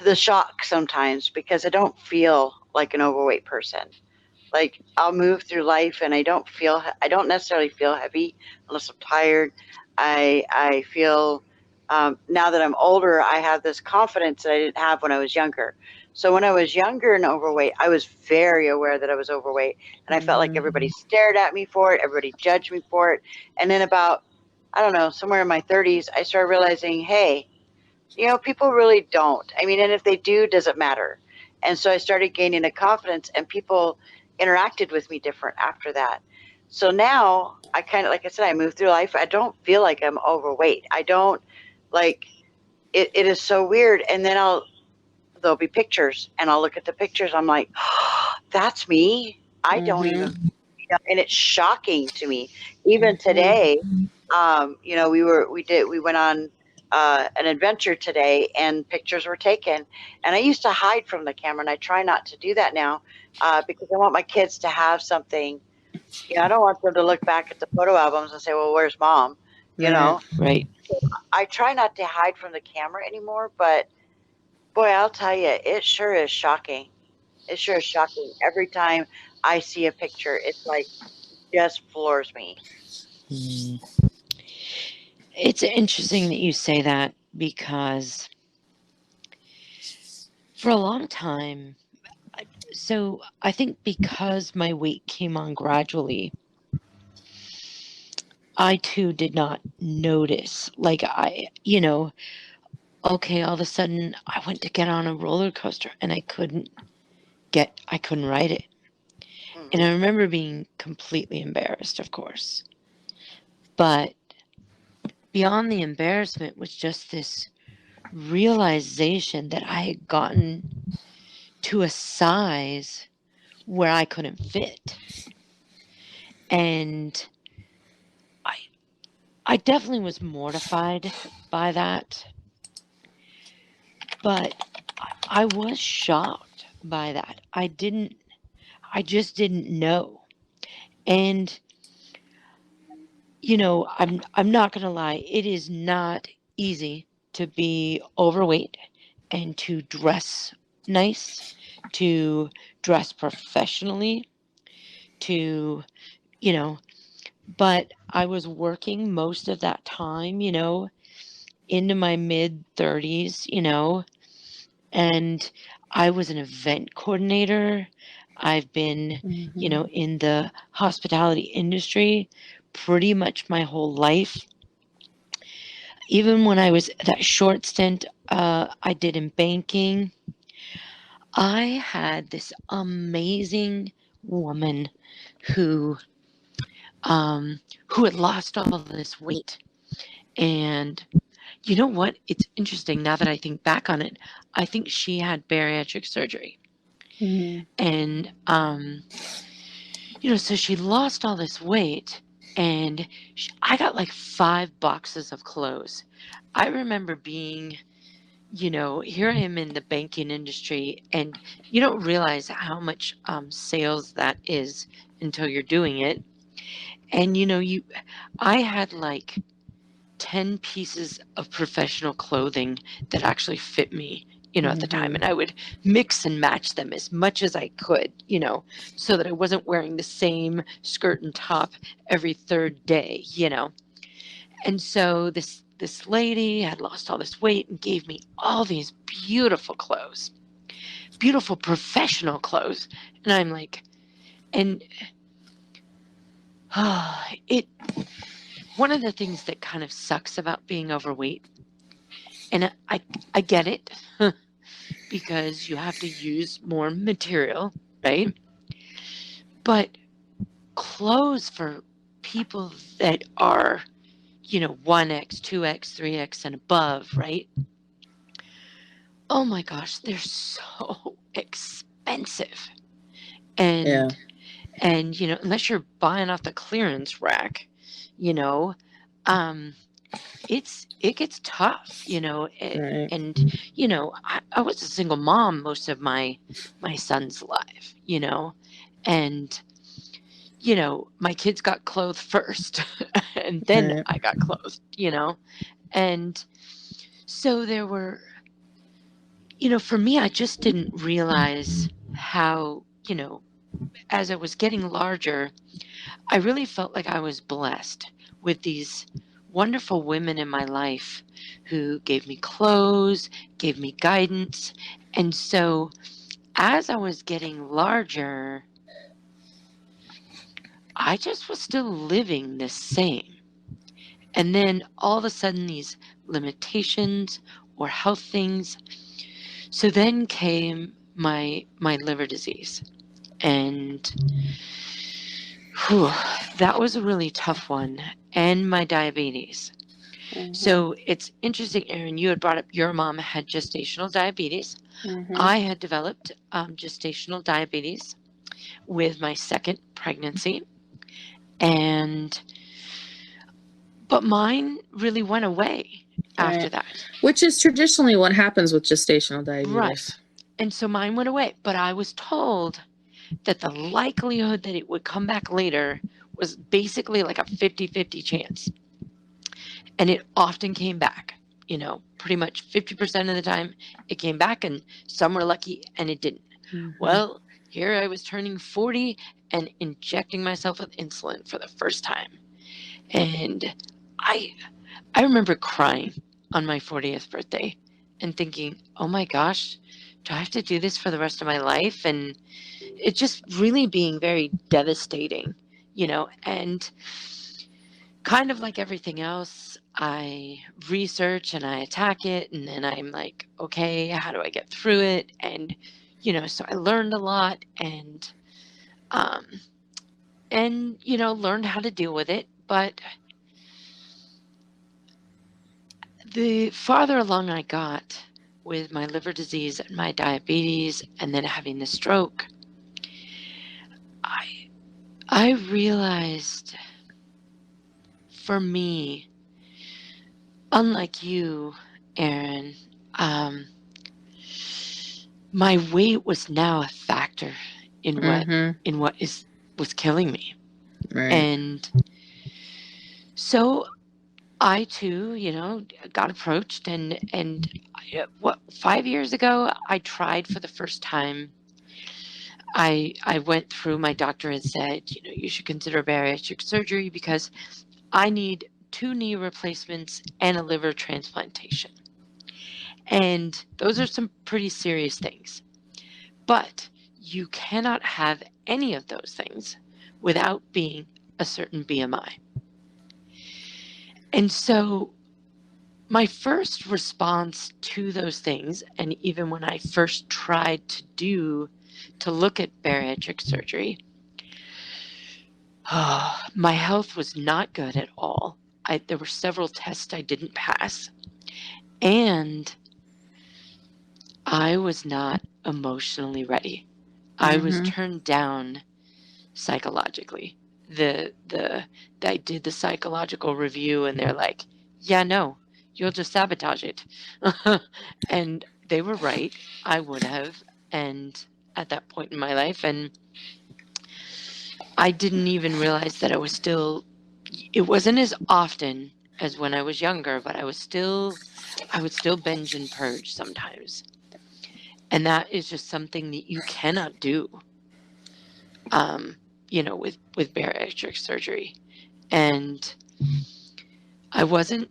the shock sometimes because I don't feel like an overweight person. Like I'll move through life and I don't necessarily feel heavy unless I'm tired. I feel, now that I'm older, I have this confidence that I didn't have when I was younger. So when I was younger and overweight, I was very aware that I was overweight, and I felt like everybody stared at me for it. Everybody judged me for it. And then about, I don't know, somewhere in my 30s, I started realizing, hey, people really don't. I mean, and if they do, does it matter? And so I started gaining a confidence, and people interacted with me different after that. So now I kind of, like I said, I move through life. I don't feel like I'm overweight. I don't like it. It is so weird. And then there'll be pictures and I'll look at the pictures. I'm like, oh, that's me. I don't even, and it's shocking to me. Even today, we went on an adventure today, and pictures were taken. And I used to hide from the camera, and I try not to do that now because I want my kids to have something. I don't want them to look back at the photo albums and say, "Well, where's mom?" You Right. know. Right. I try not to hide from the camera anymore, but boy, I'll tell you, it sure is shocking. It sure is shocking. Every time I see a picture, it's like just floors me. Mm. It's interesting that you say that because for a long time, so I think because my weight came on gradually, I too did not notice. Like okay, all of a sudden I went to get on a roller coaster and I couldn't ride it. And I Mhm. remember being completely embarrassed, of course. But beyond the embarrassment was just this realization that I had gotten to a size where I couldn't fit. And I I definitely was mortified by that, but I was shocked by that. I just didn't know. And I'm not going to lie, it is not easy to be overweight and to dress nice, to dress professionally, to, you know, but I was working most of that time, into my mid 30s, and I was an event coordinator. I've been, Mhm. in the hospitality industry pretty much my whole life. Even when I was that short stint I did in banking, I had this amazing woman who who had lost all of this weight. And you know what? It's interesting now that I think back on it. I think she had bariatric surgery. Mhm. And so she lost all this weight, and I got like 5 boxes of clothes. I remember being, here I am in the banking industry, and you don't realize how much sales that is until you're doing it. And I had like 10 pieces of professional clothing that actually fit me, at the time. Mhm. And I would mix and match them as much as I could, so that I wasn't wearing the same skirt and top every third day. And so this lady had lost all this weight and gave me all these beautiful clothes, beautiful professional clothes. And I'm like, and it one of the things that kind of sucks about being overweight, and I get it, because you have to use more material, right? But clothes for people that are, 1X, 2X, 3X and above, right? Oh my gosh, they're so expensive. Yeah. And unless you're buying off the clearance rack, you know, um it gets tough, Right. and I was a single mom most of my son's life, and my kids got clothed first and then Right. I got clothed, and so there were, for me, I just didn't realize how, as I was getting larger, I really felt like I was blessed with these wonderful women in my life who gave me clothes, gave me guidance. And so as I was getting larger, I just was still living the same. And then all of a sudden, these limitations or health things. So then came my liver disease. And whew, that was a really tough one. And my diabetes. Mhm. So it's interesting, Erin, you had brought up your mom had gestational diabetes. Mhm. I had developed gestational diabetes with my second pregnancy. And but mine really went away after Right. that. Which is traditionally what happens with gestational diabetes. Right. And so mine went away, but I was told that the likelihood that it would come back later was basically like a 50-50 chance. And it often came back, pretty much 50% of the time it came back, and some were lucky and it didn't. Well, here I was turning 40 and injecting myself with insulin for the first time. And I remember crying on my 40th birthday and thinking, oh my gosh, do I have to do this for the rest of my life? And it just really being very devastating, and kind of like everything else, I research and I attack it, and then I'm like, okay, how do I get through it? And, so I learned a lot and, learned how to deal with it. But the farther along I got with my liver disease and my diabetes and then having the stroke, I realized, for me, unlike you, Aaron, my weight was now a factor in what was killing me. Right. And so I too, got approached, and 5 years ago, I tried for the first time. I went through, my doctor had said, you should consider bariatric surgery because I need 2 knee replacements and a liver transplantation. And those are some pretty serious things. But you cannot have any of those things without being a certain BMI. And so my first response to those things, and even when I first tried to look at bariatric surgery, my health was not good at all. There were several tests I didn't pass, and I was not emotionally ready. I was turned down psychologically. I did the psychological review, and they're like, yeah, no, you'll just sabotage it. And they were right. I would have. And at that point in my life, and I didn't even realize that it wasn't as often as when I was younger, but I would still binge and purge sometimes. And that is just something that you cannot do, with bariatric surgery. And I wasn't,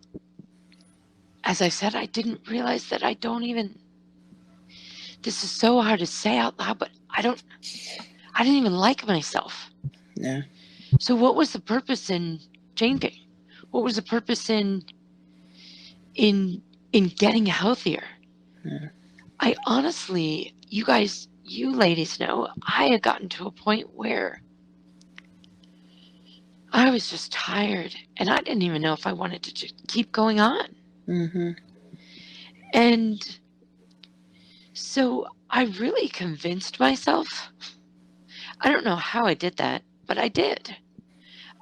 as I said, I didn't realize that this is so hard to say out loud, but I didn't even like myself. Yeah. So what was the purpose in changing? What was the purpose in getting healthier? Yeah. I honestly, you ladies know, I had gotten to a point where I was just tired, and I didn't even know if I wanted to just keep going on. And so I really convinced myself, I don't know how I did that, but I did.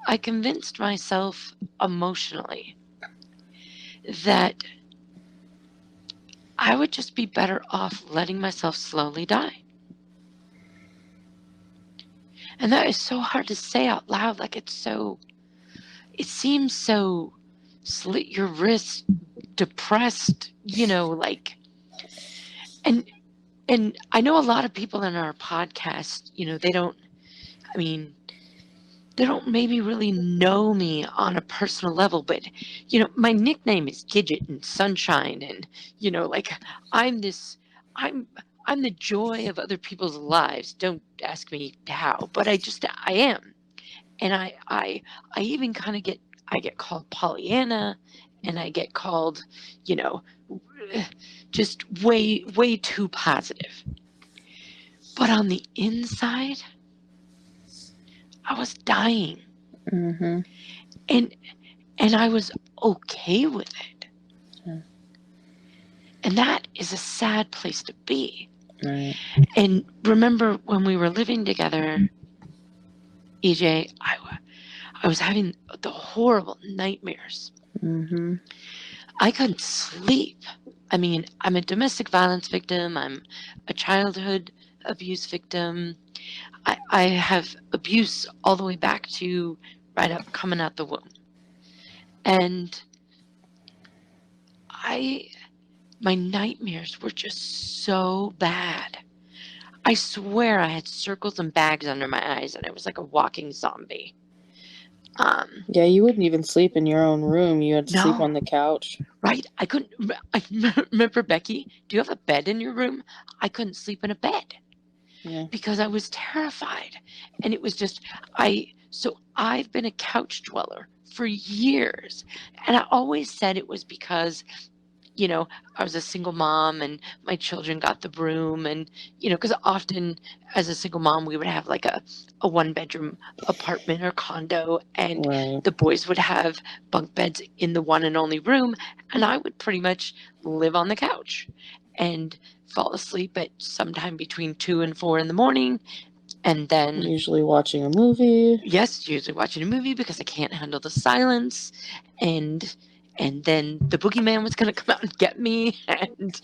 I convinced myself emotionally that I would just be better off letting myself slowly die. And that is so hard to say out loud. Like, it seems so slit your wrist, depressed, and I know a lot of people in our podcast, they don't maybe really know me on a personal level, but, my nickname is Gidget and Sunshine. And, I'm the joy of other people's lives. Don't ask me how, but I am. And I even kind of I get called Pollyanna, and I get called, just way, way too positive. But on the inside, I was dying. And I was okay with it. Yeah. And that is a sad place to be. Right. And remember when we were living together, EJ, I was having the horrible nightmares. Mm-hmm. I couldn't sleep. I mean, I'm a domestic violence victim. I'm a childhood abuse victim. I have abuse all the way back to right up coming out the womb. And my nightmares were just so bad. I swear I had circles and bags under my eyes and I was like a walking zombie. Yeah, you wouldn't even sleep in your own room. You had to sleep No. on the couch. Right? I remember, Becky, do you have a bed in your room? I couldn't sleep in a bed Yeah. because I was terrified. And it was just, so I've been a couch dweller for years. And I always said it was because, I was a single mom and my children got the broom. And, because often as a single mom, we would have like a 1-bedroom apartment or condo, and Right. the boys would have bunk beds in the one and only room. And I would pretty much live on the couch and fall asleep at sometime between 2 and 4 in the morning. And then, Usually watching a movie. yes, usually watching a movie because I can't handle the silence. And then the boogeyman was going to come out and get me. And,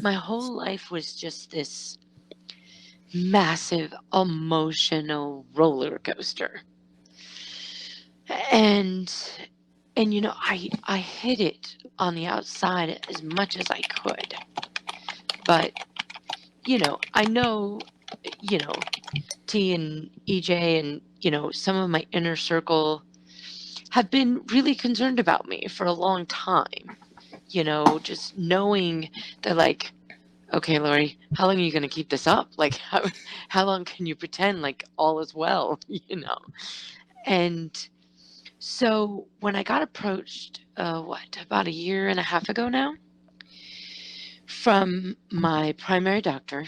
my whole life was just this massive emotional roller coaster. And I hid it on the outside as much as I could. But, I know, T and EJ and, some of my inner circle have been really concerned about me for a long time. Just knowing that, like, okay, Lori, how long are you going to keep this up? Like, how long can you pretend like all is well, And so when I got approached, about a year and a half ago now, from my primary doctor,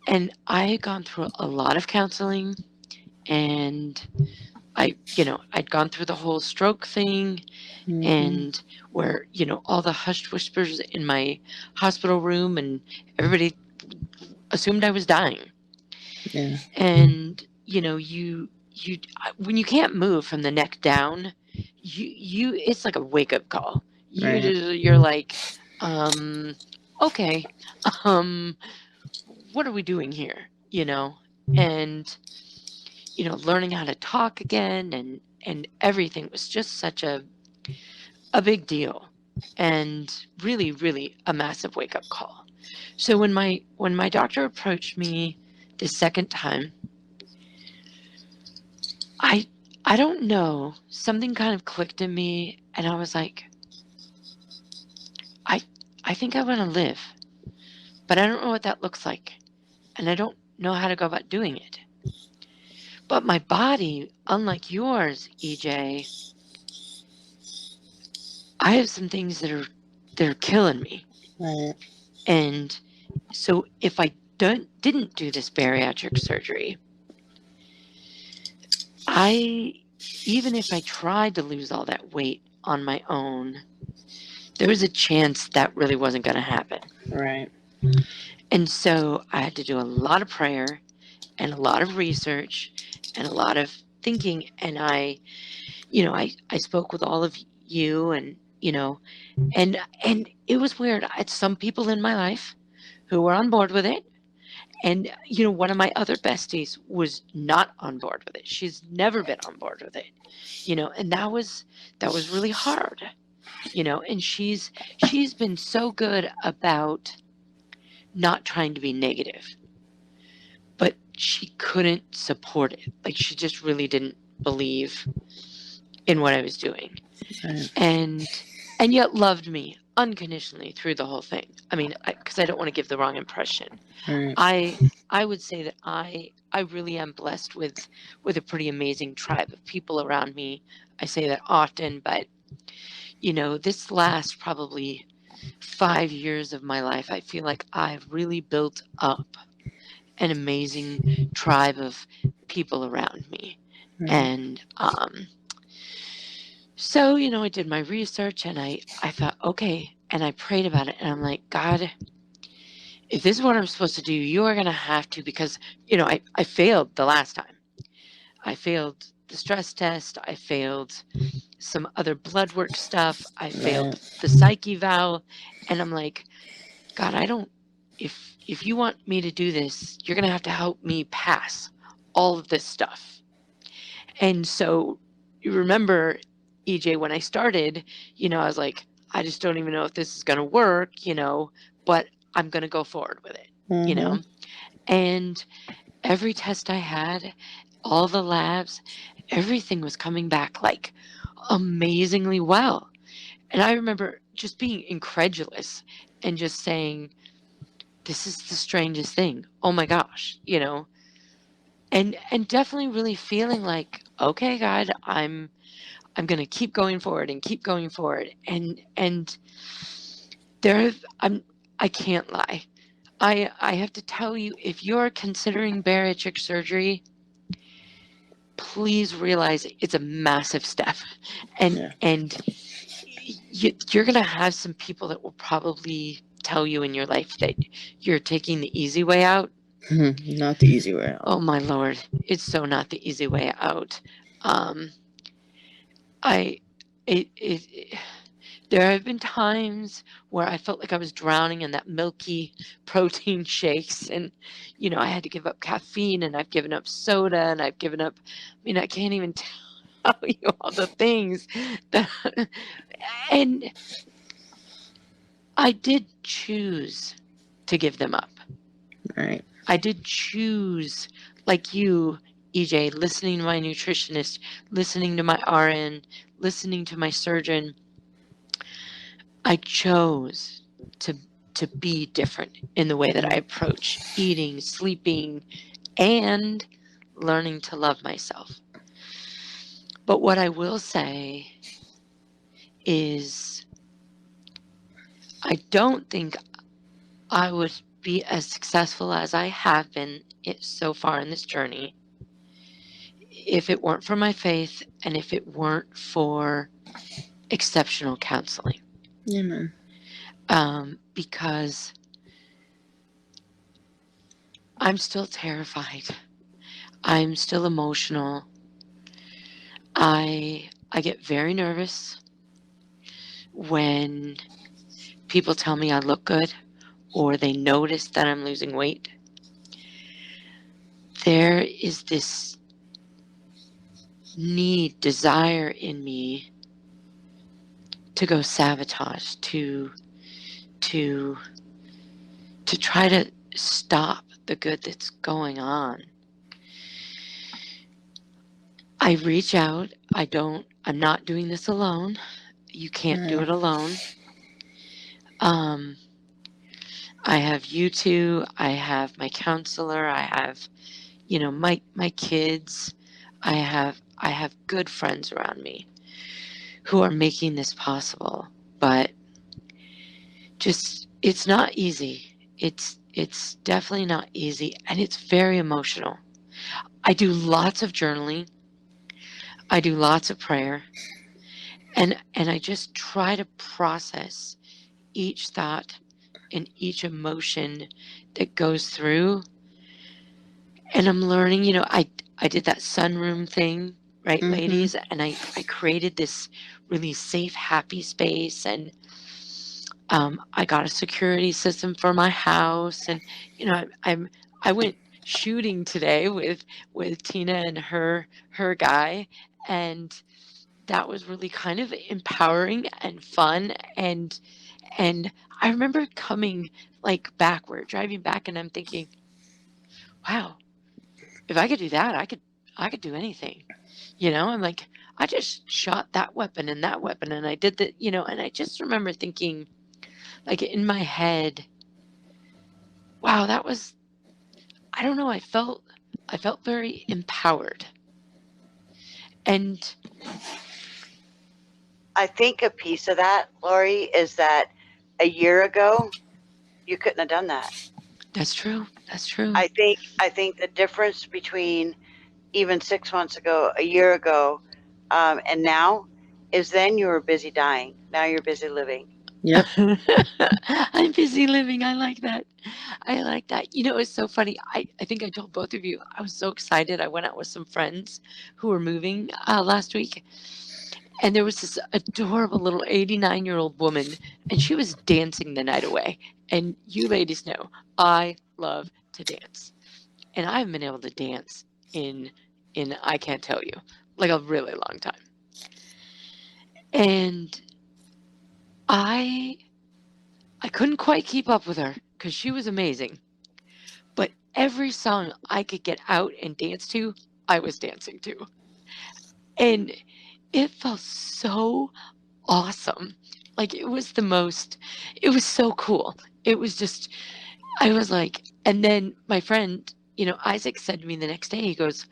and I had gone through a lot of counseling, and I'd gone through the whole stroke thing, Mm-hmm. and where, all the hushed whispers in my hospital room, and everybody assumed I was dying. Yeah. And, when you can't move from the neck down, it's like a wake up call. Right. You're like, okay, what are we doing here? And, learning how to talk again and everything was just such a big deal, and really, really a massive wake up call. So when my doctor approached me the second time, I don't know, something kind of clicked in me, and I was like, I think I want to live, but I don't know what that looks like, and I don't know how to go about doing it. But my body, unlike yours, EJ, I have some things that are killing me. Right. And so if I didn't do this bariatric surgery, even if I tried to lose all that weight on my own, there was a chance that really wasn't going to happen. Right. And so I had to do a lot of prayer and a lot of research and a lot of thinking. And I spoke with all of you, and, and it was weird. I had some people in my life who were on board with it. And, one of my other besties was not on board with it. She's never been on board with it, and that was really hard, and she's been so good about not trying to be negative, but she couldn't support it. Like, she just really didn't believe in what I was doing. Right. And yet loved me unconditionally through the whole thing. I mean, because I don't want to give the wrong impression. Right. I would say that I really am blessed with a pretty amazing tribe of people around me. I say that often, but this last probably 5 years of my life, I feel like I've really built up an amazing tribe of people around me. Right. And so, I did my research, and I thought, okay, and I prayed about it, and I'm like, God, if this is what I'm supposed to do, you are going to have to, because, I failed the last time. I failed the stress test. I failed some other blood work stuff. I failed the psych eval. And I'm like, God, if you want me to do this, you're going to have to help me pass all of this stuff. And so you remember, EJ, when I started, I was like, I just don't even know if this is going to work, but I'm going to go forward with it, and every test I had, all the labs, everything was coming back like amazingly well. And I remember just being incredulous and just saying, this is the strangest thing. Oh my gosh, and definitely really feeling like, okay, God, I'm going to keep going forward and keep going forward. And I can't lie. I have to tell you, if you're considering bariatric surgery, please realize it's a massive step. And you're going to have some people that will probably tell you in your life that you're taking the easy way out. Not the easy way out. Oh my Lord. It's so not the easy way out. There have been times where I felt like I was drowning in that milky protein shakes, and I had to give up caffeine, and I've given up soda, and I've given up, I can't even tell you all the things that, and I did choose to give them up. Right. I did choose, like you, EJ, listening to my nutritionist, listening to my RN, listening to my surgeon. I chose to be different in the way that I approach eating, sleeping, and learning to love myself. But what I will say is I don't think I would be as successful as I have been so far in this journey if it weren't for my faith and if it weren't for exceptional counseling. Amen. Because I'm still terrified. I'm still emotional. I get very nervous when people tell me I look good or they notice that I'm losing weight. There is this desire in me to go sabotage, to try to stop the good that's going on. I reach out. I'm not doing this alone. You can't do it alone. I have you two. I have my counselor. I have, my kids. I have good friends around me who are making this possible. But it's not easy. It's definitely not easy, and it's very emotional. I do lots of journaling. I do lots of prayer, and I just try to process each thought and each emotion that goes through. And I'm learning, I did that sunroom thing, right, ladies? And I created this really safe, happy space, and I got a security system for my house, and I went shooting today with Tina and her guy, and that was really kind of empowering and fun, and I remember coming driving back, and I'm thinking, wow, if I could do that, I could do anything. I'm like, I just shot that weapon and that weapon, and I did that, and I just remember thinking, like, in my head, wow, that was, I don't know, I felt very empowered. And I think a piece of that, Lori, is that a year ago, you couldn't have done that. That's true. That's true. I think the difference between even 6 months ago, a year ago, and now is then you were busy dying. Now you're busy living. Yep. I'm busy living. I like that. I like that. You know, it's so funny. I think I told both of you, I was so excited. I went out with some friends who were moving last week. And there was this adorable little 89-year-old woman, and she was dancing the night away. And you ladies know, I love to dance. And I haven't been able to dance in I can't tell you, like a really long time. And I couldn't quite keep up with her because she was amazing. But every song I could get out and dance to, I was dancing to. And it felt so awesome. Like it was so cool. It was just, I was like, and then my friend, Isaac said to me the next day, he goes,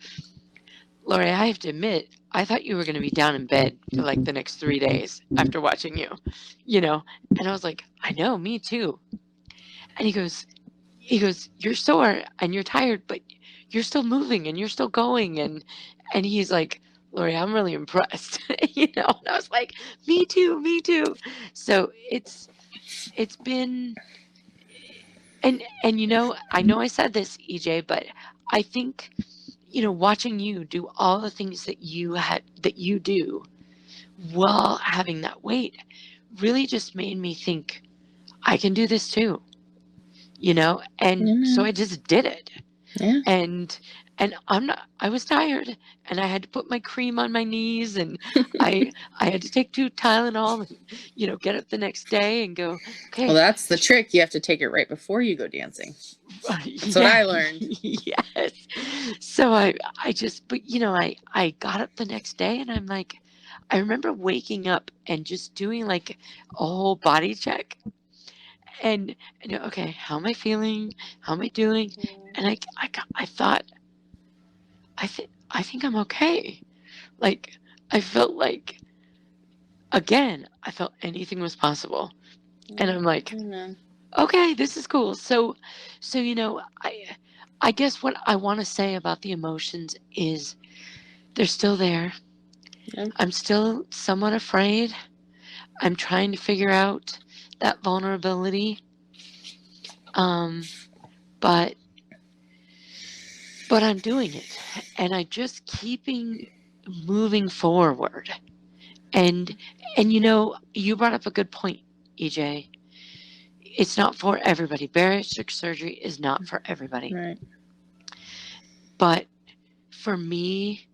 Lori, I have to admit, I thought you were going to be down in bed for like the next 3 days after watching you, and I was like, I know, me too. And he goes, you're sore and you're tired, but you're still moving and you're still going. And he's like, Lori, I'm really impressed, and I was like, me too, me too. So it's been, and I know I said this, EJ, but I think, watching you do all the things that you do while having that weight really just made me think I can do this too, and so I just did it. Yeah. And I was tired and I had to put my cream on my knees and I had to take 2 Tylenol and, get up the next day and go, okay. Well, that's the trick. You have to take it right before you go dancing. That's what I learned. Yes. So I just, but I got up the next day and I'm like, I remember waking up and just doing like a whole body check. And okay, how am I feeling? How am I doing? And I thought, I think I'm okay. Like I felt like, again, I felt anything was possible. And I'm like, okay, this is cool. So I guess what I want to say about the emotions is they're still there. Yep. I'm still somewhat afraid. I'm trying to figure out that vulnerability. But I'm doing it, and I just keeping moving forward. And you brought up a good point, EJ. It's not for everybody. Bariatric surgery is not for everybody. Right. But for me,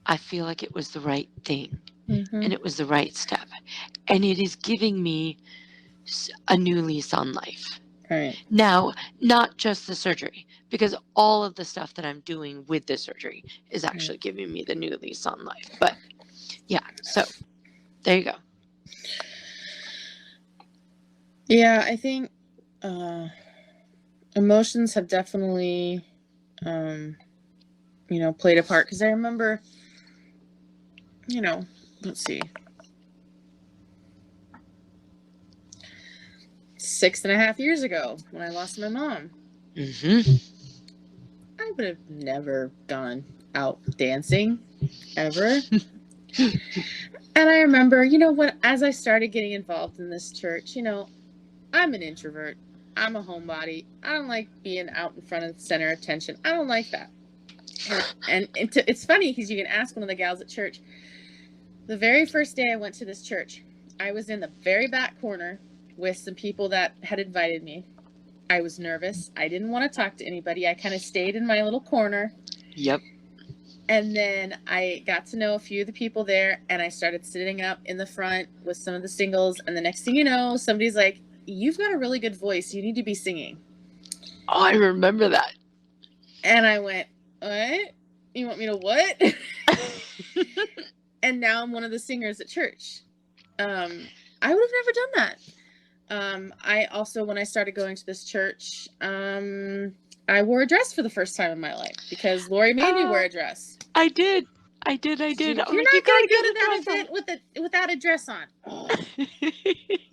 I feel like it was the right thing, and it was the right step, and it is giving me a new lease on life. Right. Now, not just the surgery, because all of the stuff that I'm doing with the surgery is actually giving me the new lease on life. But yeah, so there you go. Yeah, I think emotions have definitely, played a part. Because I remember, let's see, 6.5 years ago when I lost my mom. I would have never gone out dancing, ever. And I remember, as I started getting involved in this church, I'm an introvert. I'm a homebody. I don't like being out in front of the center of attention. I don't like that. And it's funny because you can ask one of the gals at church. The very first day I went to this church, I was in the very back corner with some people that had invited me. I was nervous. I didn't want to talk to anybody. I kind of stayed in my little corner. Yep. And then I got to know a few of the people there, and I started sitting up in the front with some of the singles. And the next thing you know, somebody's like, you've got a really good voice. You need to be singing. Oh, I remember that. And I went, what? You want me to what? And now I'm one of the singers at church. I would have never done that. I also, when I started going to this church, I wore a dress for the first time in my life because Lori made me wear a dress. I did. You're not going to go to that event without a dress on. Oh.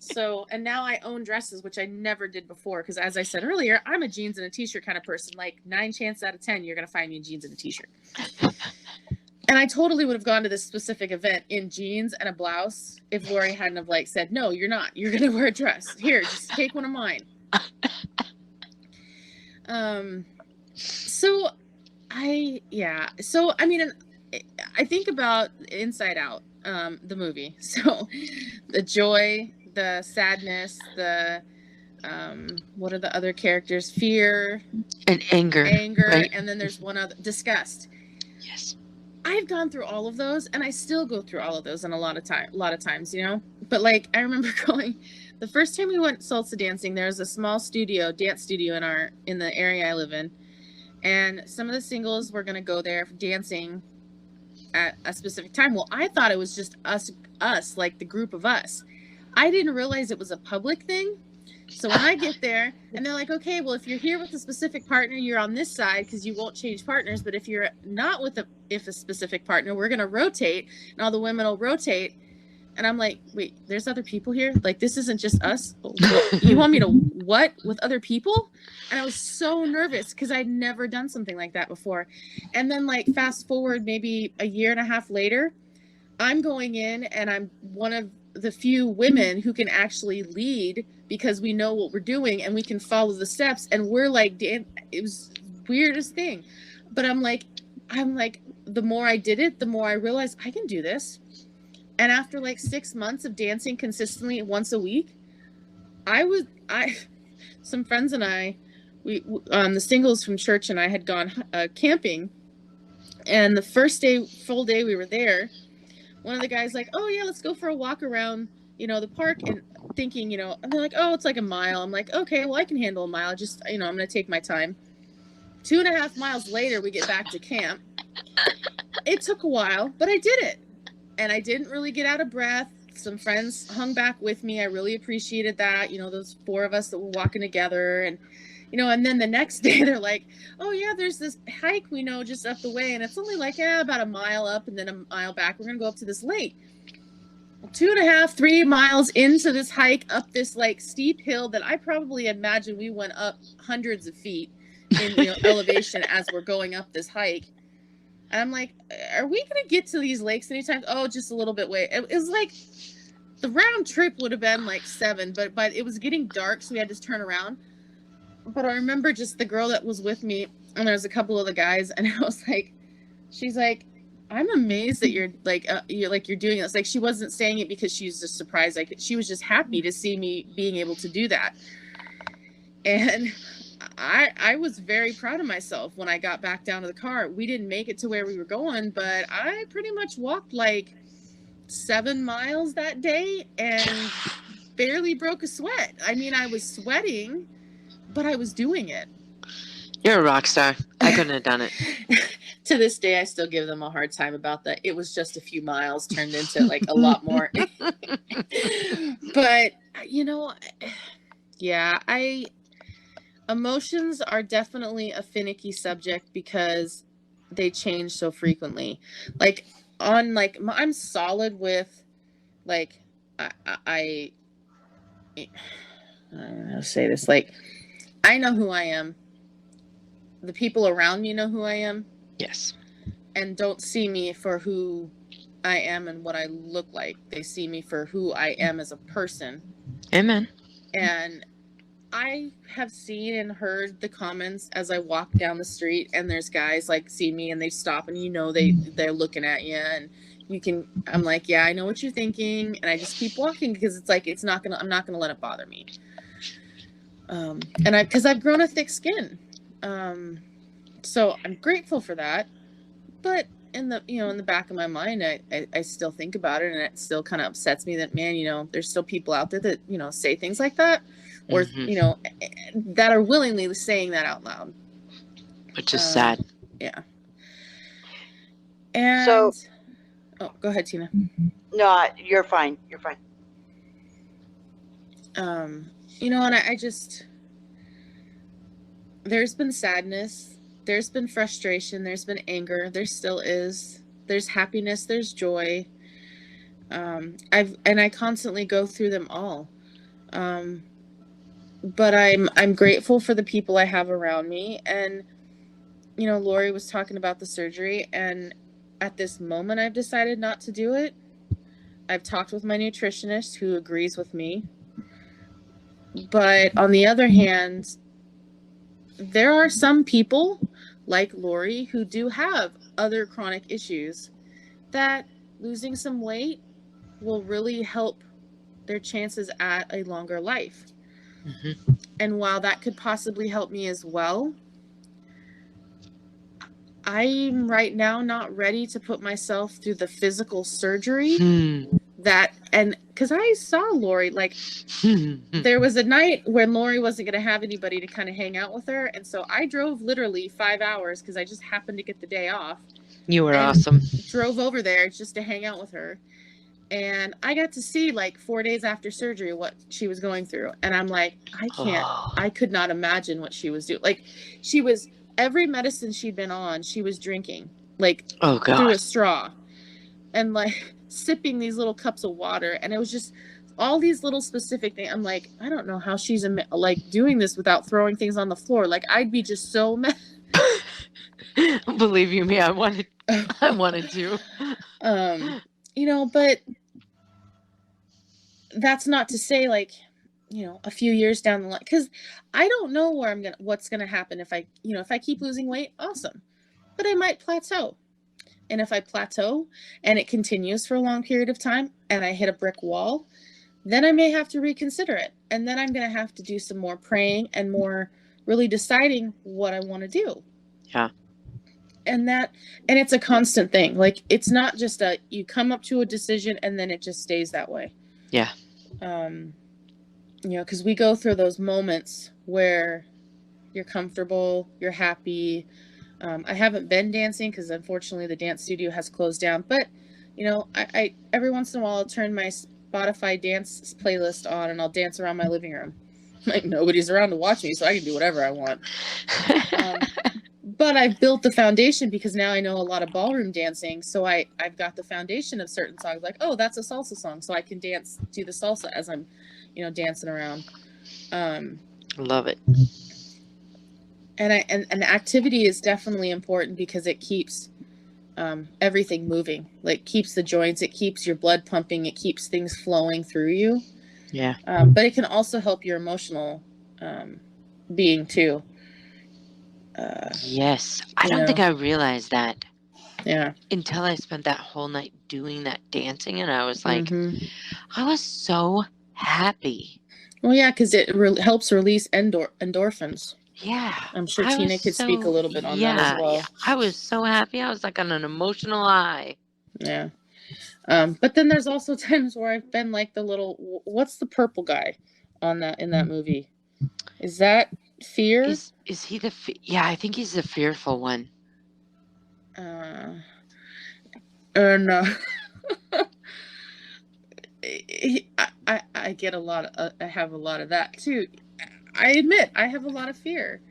So, and now I own dresses, which I never did before. Because as I said earlier, I'm a jeans and a t-shirt kind of person. Like 9 chances out of 10, you're going to find me in jeans and a t-shirt. And I totally would have gone to this specific event in jeans and a blouse if Lori hadn't have like said, no, you're not. You're going to wear a dress. Here, just take one of mine. So I mean, I think about Inside Out, the movie. So the joy, the sadness, the, what are the other characters? Fear And anger. Right? And then there's one other, disgust. Yes. I've gone through all of those, and I still go through all of those, and a lot of times, you know. But like, I remember going the first time we went salsa dancing. There was a small dance studio in the area I live in, and some of the singles were gonna go there dancing at a specific time. Well, I thought it was just us, like the group of us. I didn't realize it was a public thing. So when I get there and they're like, okay, well, if you're here with a specific partner, you're on this side because you won't change partners. But if you're not with a specific partner, we're going to rotate, and all the women will rotate. And I'm like, wait, there's other people here? Like, this isn't just us? You want me to what? With other people? And I was so nervous because I'd never done something like that before. And then like fast forward maybe a year and a half later, I'm going in and I'm one of the few women who can actually lead because we know what we're doing and we can follow the steps, and we're like, it was the weirdest thing. But I'm like, the more I did it, the more I realized I can do this. And after like 6 months of dancing consistently once a week, some friends and I, the singles from church and I had gone camping, and the first full day we were there, one of the guys like, oh yeah, let's go for a walk around, you know, the park, and thinking, you know, and they're like, oh, it's like a mile. I'm like, okay, well, I can handle a mile. Just, you know, I'm going to take my time. 2.5 miles later, we get back to camp. It took a while, but I did it. And I didn't really get out of breath. Some friends hung back with me. I really appreciated that. You know, those 4 of us that were walking together, and, you know, and then the next day they're like, oh yeah, there's this hike we know just up the way, and it's only like about a mile up and then a mile back. We're gonna go up to this lake. 2.5, 3 miles into this hike up this like steep hill that I probably imagine we went up hundreds of feet in, you know, elevation as we're going up this hike. And I'm like, are we gonna get to these lakes anytime? Oh, just a little bit away. It was like the round trip would have been like 7, but it was getting dark, so we had to turn around. But I remember just the girl that was with me, and there was a couple of the guys, and I was like, she's like, I'm amazed that you're doing this. Like, she wasn't saying it because she was just surprised. Like, she was just happy to see me being able to do that. And I was very proud of myself when I got back down to the car. We didn't make it to where we were going, but I pretty much walked like 7 miles that day and barely broke a sweat. I mean, I was sweating, but I was doing it. You're a rock star. I couldn't have done it. To this day, I still give them a hard time about that. It was just a few miles turned into like a lot more. But, you know, yeah, emotions are definitely a finicky subject because they change so frequently. Like, I'm solid with, like, I don't know how to say this. Like, I know who I am. The people around me know who I am. Yes. And don't see me for who I am and what I look like. They see me for who I am as a person. Amen. And I have seen and heard the comments as I walk down the street, and there's guys like see me and they stop, and you know they're looking at you, and I'm like, yeah, I know what you're thinking, and I just keep walking because it's like I'm not gonna let it bother me. Because I've grown a thick skin. So I'm grateful for that, but in the back of my mind, I still think about it, and it still kind of upsets me that, man, you know, there's still people out there that, you know, say things like that, or, you know, that are willingly saying that out loud. Which is sad. Yeah. And So, go ahead, Tina. No, you're fine. You're fine. You know, and I just, there's been sadness, there's been frustration, there's been anger, there still is, there's happiness, there's joy. I constantly go through them all. But I'm grateful for the people I have around me. And, you know, Lori was talking about the surgery, and at this moment, I've decided not to do it. I've talked with my nutritionist who agrees with me. But on the other hand, there are some people like Lori who do have other chronic issues that losing some weight will really help their chances at a longer life. Mm-hmm. And while that could possibly help me as well, I'm right now not ready to put myself through the physical surgery that, and because I saw Lori, like, there was a night when Lori wasn't going to have anybody to kind of hang out with her. And so I drove literally 5 hours because I just happened to get the day off. You were and awesome. Drove over there just to hang out with her. And I got to see, like, 4 days after surgery what she was going through. And I'm like, I could not imagine what she was doing. Like, she was, every medicine she'd been on, she was drinking, like, through a straw. And, like, sipping these little cups of water. And it was just all these little specific things. I'm like, I don't know how she's, like, doing this without throwing things on the floor. Like, I'd be just so mad. Believe you me, I wanted to. You know, but that's not to say, like, you know, a few years down the line, because I don't know what's gonna happen if I, you know, if I keep losing weight, awesome, but I might plateau. And if I plateau and it continues for a long period of time and I hit a brick wall, then I may have to reconsider it. And then I'm gonna have to do some more praying and more really deciding what I want to do. Yeah. And it's a constant thing. Like, it's not just you come up to a decision and then it just stays that way. Yeah. You know, because we go through those moments where you're comfortable, you're happy. I haven't been dancing because unfortunately the dance studio has closed down. But, you know, I every once in a while I'll turn my Spotify dance playlist on and I'll dance around my living room. Like, nobody's around to watch me, so I can do whatever I want. But I've built the foundation because now I know a lot of ballroom dancing. So I've got the foundation of certain songs. Like, oh, that's a salsa song. So I can do the salsa as I'm, you know, dancing around. Love it. And activity is definitely important because it keeps everything moving. Like, keeps the joints, it keeps your blood pumping, it keeps things flowing through you. Yeah. But it can also help your emotional being too. Yes. I don't think I realized that. Yeah. Until I spent that whole night doing that dancing, and I was like, Mm-hmm. I was so happy. Well, yeah, because it helps release endorphins. Yeah. I'm sure Tina could speak a little bit on that as well. Yeah. I was so happy. I was like on an emotional high. Yeah. But then there's also times where I've been like the little, what's the purple guy in that movie? Is that Fear? Is he yeah, I think he's the fearful one. No. I get a lot of, I have a lot of that too. I admit I have a lot of fear.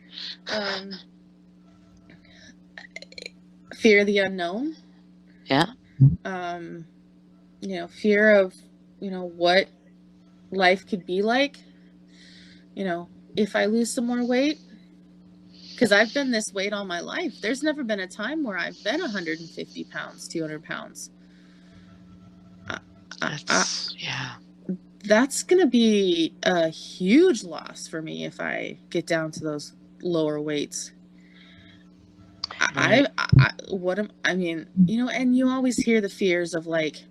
Fear of the unknown. Yeah. You know, fear of, you know, what life could be like. You know, if I lose some more weight, because I've been this weight all my life. There's never been a time where I've been 150 pounds, 200 pounds. That's going to be a huge loss for me if I get down to those lower weights. Right. I mean, you know, and you always hear the fears of like,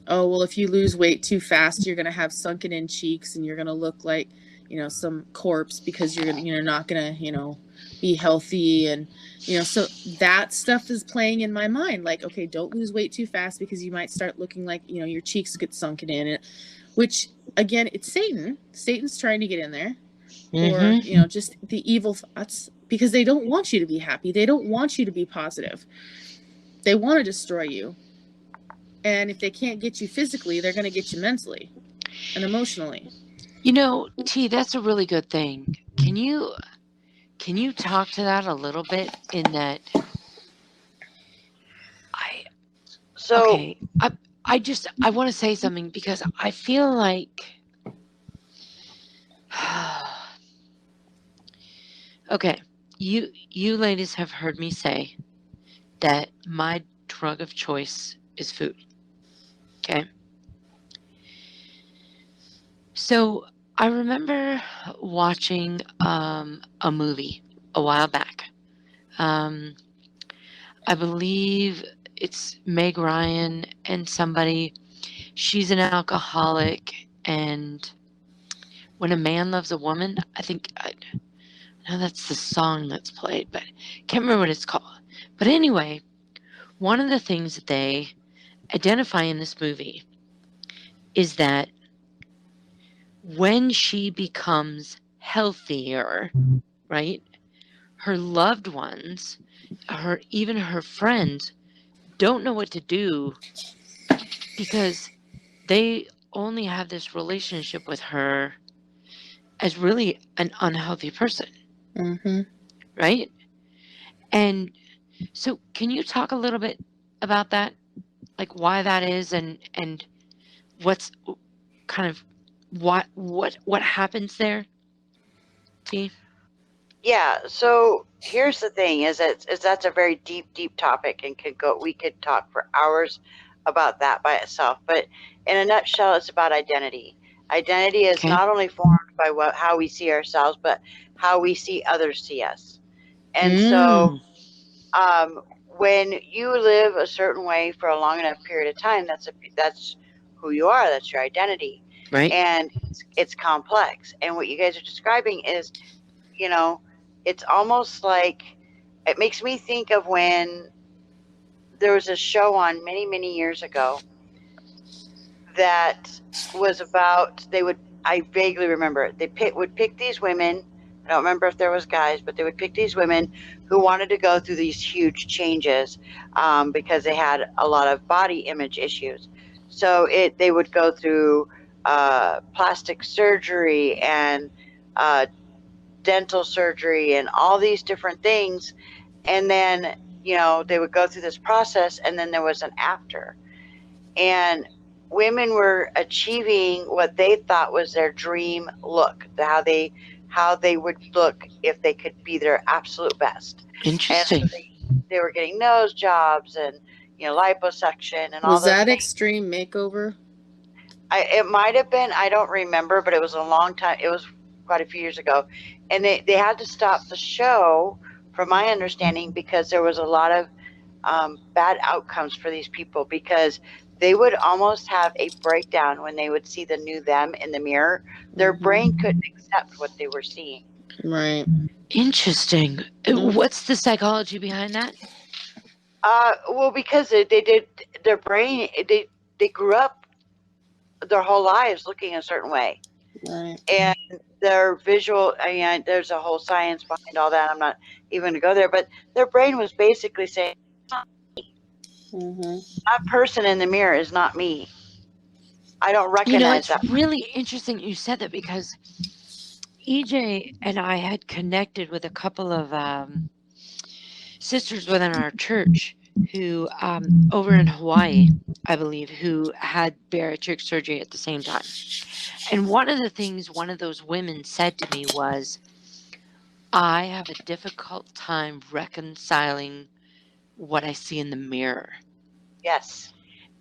oh, well, if you lose weight too fast, you're going to have sunken in cheeks and you're going to look like, you know, some corpse because you're not going to, you know, be healthy. And, you know, so that stuff is playing in my mind. Like, okay, don't lose weight too fast because you might start looking like, you know, your cheeks get sunken in, which again, it's Satan. Satan's trying to get in there. Mm-hmm. Or, you know, just the evil thoughts, because they don't want you to be happy. They don't want you to be positive. They want to destroy you. And if they can't get you physically, they're going to get you mentally and emotionally. You know, T, that's a really good thing. Can you talk to that a little bit in that I want to say something because I feel like okay, you ladies have heard me say that my drug of choice is food. Okay. So I remember watching a movie a while back. I believe it's Meg Ryan and somebody. She's an alcoholic, and when a man loves a woman, I think I know that's the song that's played, but can't remember what it's called. But anyway, one of the things that they identify in this movie is that when she becomes healthier, right, her loved ones, even her friends don't know what to do because they only have this relationship with her as really an unhealthy person, Mm-hmm. right? And so can you talk a little bit about that? Like why that is and what's kind of what happens there, T? Yeah, so here's the thing is that's a very deep topic and we could talk for hours about that by itself. But in a nutshell, it's about identity. Identity is Okay. not only formed by how we see ourselves, but how we see others see us. And so when you live a certain way for a long enough period of time, that's who you are, that's your identity. Right. And it's complex. And what you guys are describing is, you know, it's almost like, it makes me think of when there was a show on many years ago that was about, I vaguely remember, they would pick these women, I don't remember if there was guys, but they would pick these women who wanted to go through these huge changes because they had a lot of body image issues. So they would go through plastic surgery and dental surgery and all these different things. And then, they would go through this process, and then there was an after. And women were achieving what they thought was their dream look, how they would look if they could be their absolute best. Interesting. And so they were getting nose jobs and liposuction and all Was those that things. Extreme Makeover? It might have been, I don't remember, but it was a long time. It was quite a few years ago, and they had to stop the show, from my understanding, because there was a lot of bad outcomes for these people, because they would almost have a breakdown when they would see the new them in the mirror. Their brain couldn't accept what they were seeing. Right. Interesting. What's the psychology behind that? Well, because they did, their brain, they grew up their whole lives looking a certain way. Right. And their visual, there's a whole science behind all that. I'm not even going to go there, but their brain was basically saying, that person in the mirror is not me. I don't recognize that. It's really interesting you said that, because EJ and I had connected with a couple of sisters within our church who, over in Hawaii, I believe, who had bariatric surgery at the same time. And one of the things one of those women said to me was, I have a difficult time reconciling what I see in the mirror. Yes.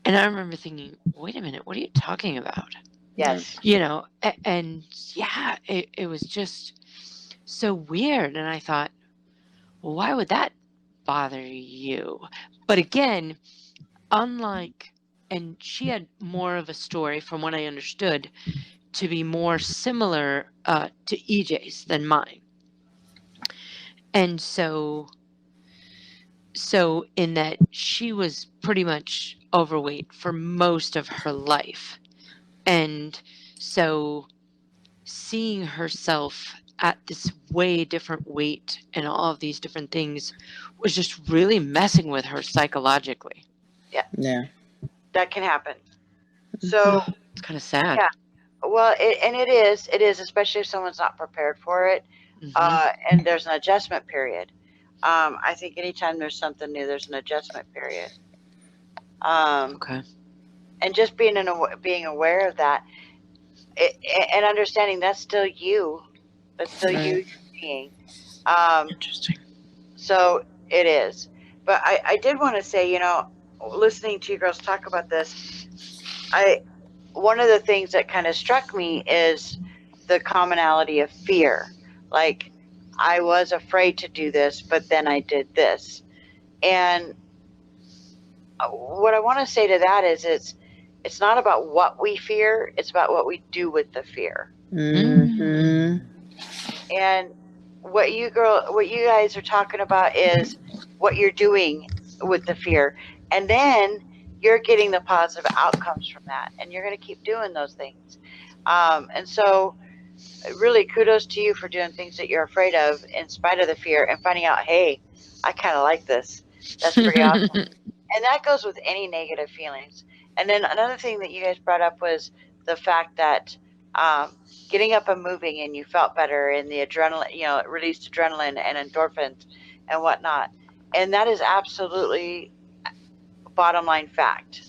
And I remember thinking, wait a minute, what are you talking about? Yes. And yeah, it was just so weird. And I thought, well, why would that bother you? But again, and she had more of a story, from what I understood, to be more similar to EJ's than mine. And so in that she was pretty much overweight for most of her life. And so seeing herself at this way different weight and all of these different things was just really messing with her psychologically. Yeah. That can happen. So it's kind of sad. Yeah. Well, it is, especially if someone's not prepared for it. And there's an adjustment period. I think anytime there's something new, there's an adjustment period. Okay. And just being aware of that, and understanding that's still you. That's still you being. Interesting. So it is. But I did want to say, listening to you girls talk about this, one of the things that kind of struck me is the commonality of fear. Like, I was afraid to do this, but then I did this. And what I want to say to that is it's not about what we fear, it's about what we do with the fear. Mm-hmm. And what you guys are talking about is what you're doing with the fear. And then you're getting the positive outcomes from that. And you're going to keep doing those things. And so really kudos to you for doing things that you're afraid of in spite of the fear and finding out, hey, I kind of like this. That's pretty awesome. And that goes with any negative feelings. And then another thing that you guys brought up was the fact that getting up and moving and you felt better and the adrenaline, it released adrenaline and endorphins and whatnot. And that is absolutely bottom line fact.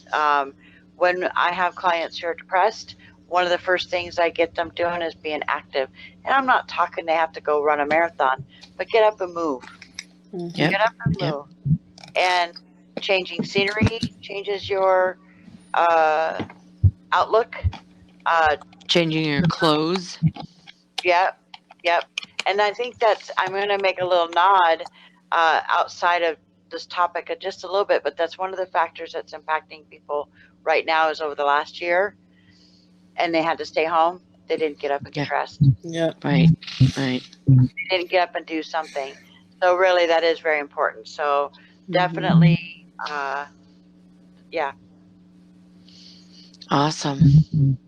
When I have clients who are depressed, one of the first things I get them doing is being active. And I'm not talking they have to go run a marathon, but get up and move. Yep. Get up and move. And changing scenery changes your outlook. Changing your clothes. Yep. And I think I'm going to make a little nod outside of this topic just a little bit, but that's one of the factors that's impacting people right now is over the last year, and they had to stay home. They didn't get up and get dressed. Yeah. Right. They didn't get up and do something. So really that is very important. So definitely, yeah. Awesome.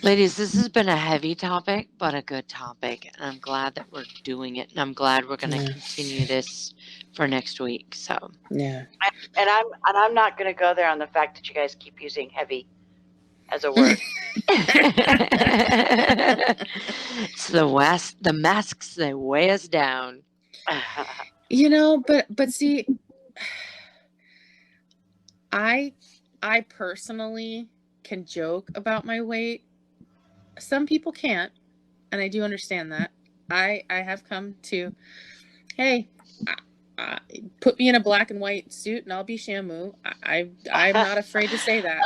Ladies, this has been a heavy topic, but a good topic. And I'm glad that we're doing it. And I'm glad we're going to continue this for next week. So, yeah. And I'm not going to go there on the fact that you guys keep using heavy as a word. It's the masks, they weigh us down. But see, I personally can joke about my weight. Some people can't, and I do understand that. I have come to, hey, put me in a black and white suit and I'll be Shamu. I'm not afraid to say that.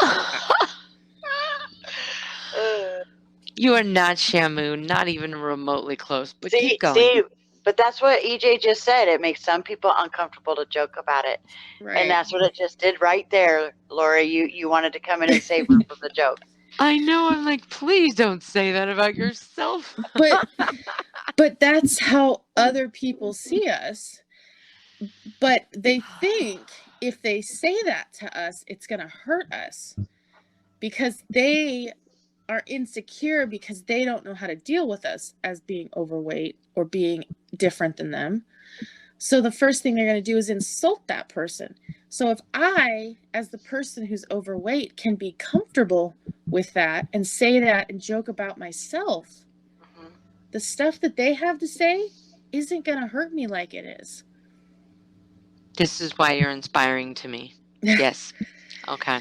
You are not Shamu, not even remotely close, but keep going. See, but that's what EJ just said. It makes some people uncomfortable to joke about it. Right. And that's what it just did right there, Lori. You wanted to come in and save her from the joke. I know. I'm like, please don't say that about yourself. But that's how other people see us. But they think if they say that to us, it's going to hurt us because they are insecure because they don't know how to deal with us as being overweight or being different than them. So the first thing they're going to do is insult that person. So if I, as the person who's overweight, can be comfortable with that and say that and joke about myself, the stuff that they have to say isn't going to hurt me like it is. This is why you're inspiring to me. Yes. Okay.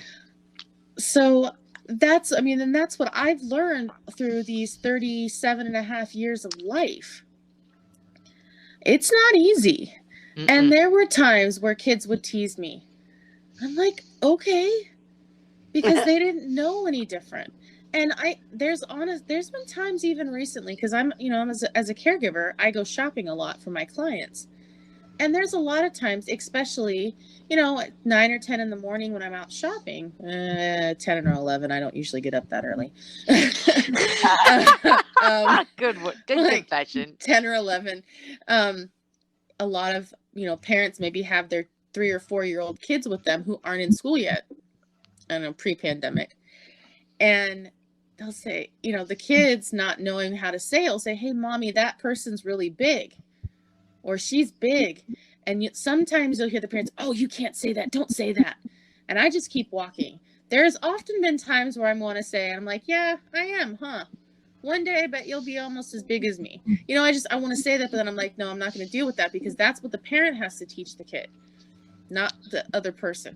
So that's what I've learned through these 37 and a half years of life. It's not easy. Mm-mm. And there were times where kids would tease me. I'm like, okay, because they didn't know any different. And there's been times even recently, because I'm as a caregiver, I go shopping a lot for my clients. And there's a lot of times, especially, at 9 or 10 in the morning when I'm out shopping, 10 or 11, I don't usually get up that early. Good confession. 10 or 11. A lot of, parents maybe have their 3 or 4-year-old kids with them who aren't in school yet. I don't know, pre-pandemic. And they'll say, the kids not knowing how to say, will say, hey, mommy, that person's really big. Or she's big. And sometimes you'll hear the parents, oh, you can't say that. Don't say that. And I just keep walking. There's often been times where I want to say, I'm like, yeah, I am, huh? One day I bet you'll be almost as big as me. I want to say that, but then I'm like, no, I'm not going to deal with that because that's what the parent has to teach the kid, not the other person.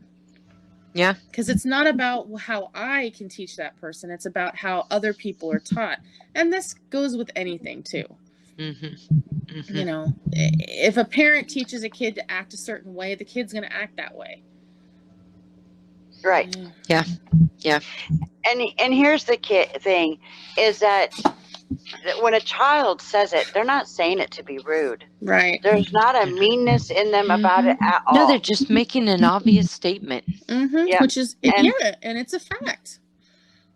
Yeah. Because it's not about how I can teach that person. It's about how other people are taught. And this goes with anything too. Mm-hmm. If a parent teaches a kid to act a certain way, the kid's going to act that way. Right. Yeah. And here's the thing is that when a child says it, they're not saying it to be rude. Right. There's not a meanness in them about it at all. No, they're just making an obvious statement. Yeah. Which is, And- yeah, and it's a fact.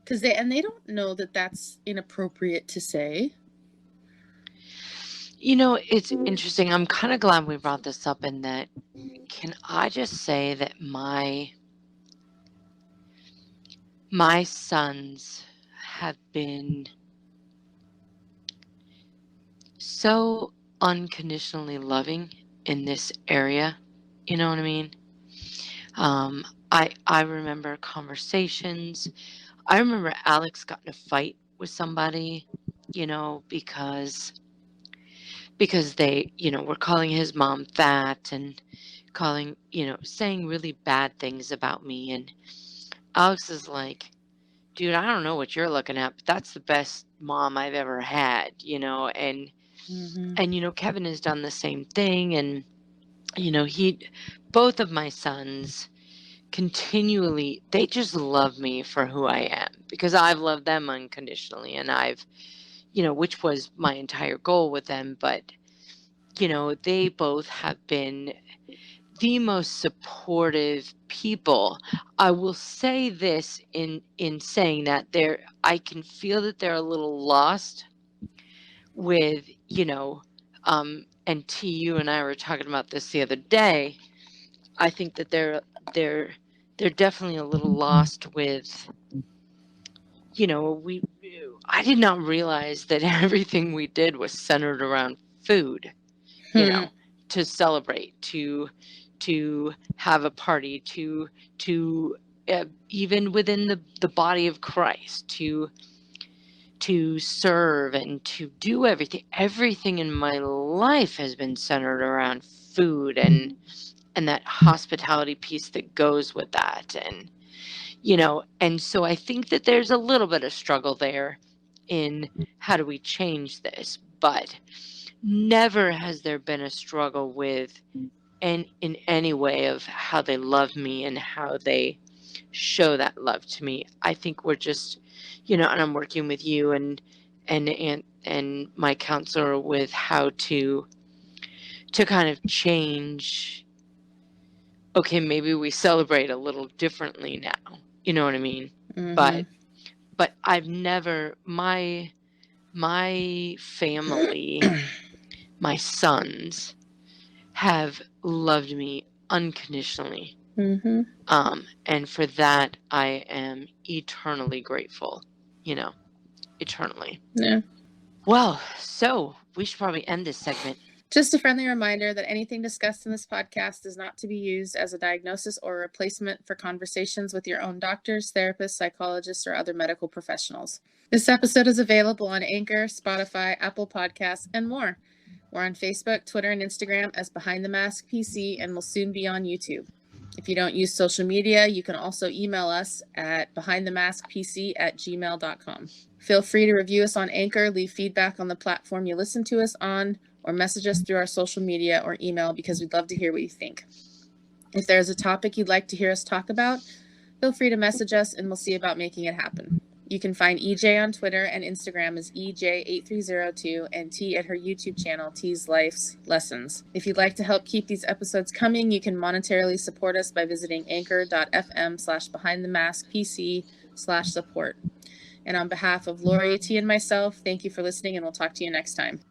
Because they don't know that that's inappropriate to say. You know, it's interesting. I'm kind of glad we brought this up in that. Can I just say that my sons have been so unconditionally loving in this area. You know what I mean? I remember conversations. I remember Alex got in a fight with somebody, you know, because they, you know, were calling his mom fat and calling, you know, saying really bad things about me. And Alex is like, dude, I don't know what you're looking at, but that's the best mom I've ever had, you know. And you know, Kevin has done the same thing. And you know, both of my sons continually, they just love me for who I am because I've loved them unconditionally, and I've, you know, which was my entire goal with them. But you know, they both have been the most supportive people. I will say this in saying that I can feel that they're a little lost with, you know, and T, you and I were talking about this the other day. I think that they're definitely a little lost with, you know, I did not realize that everything we did was centered around food, you know, to celebrate, to have a party, to even within the body of Christ, to serve and to do everything in my life has been centered around food and that hospitality piece that goes with that. And you know, and so I think that there's a little bit of struggle there in how do we change this, but never has there been a struggle with in any way of how they love me and how they show that love to me. I think we're just, you know, and I'm working with you and my counselor with how to kind of change. Okay, maybe we celebrate a little differently now. You know what I mean? But I've never, my family, my sons have loved me unconditionally. And for that, I am eternally grateful, you know, eternally. Yeah. Well, so we should probably end this segment. Just a friendly reminder that anything discussed in this podcast is not to be used as a diagnosis or replacement for conversations with your own doctors, therapists, psychologists, or other medical professionals. This episode is available on Anchor, Spotify, Apple Podcasts, and more. We're on Facebook, Twitter, and Instagram as BehindTheMaskPC, and will soon be on YouTube. If you don't use social media, you can also email us at BehindTheMaskPC@gmail.com. Feel free to review us on Anchor, leave feedback on the platform you listen to us on, or message us through our social media or email because we'd love to hear what you think. If there's a topic you'd like to hear us talk about, feel free to message us and we'll see about making it happen. You can find EJ on Twitter and Instagram as EJ8302 and T at her YouTube channel, T's Life's Lessons. If you'd like to help keep these episodes coming, you can monetarily support us by visiting anchor.fm/BehindTheMaskPC/support. And on behalf of Lori, T, and myself, thank you for listening, and we'll talk to you next time.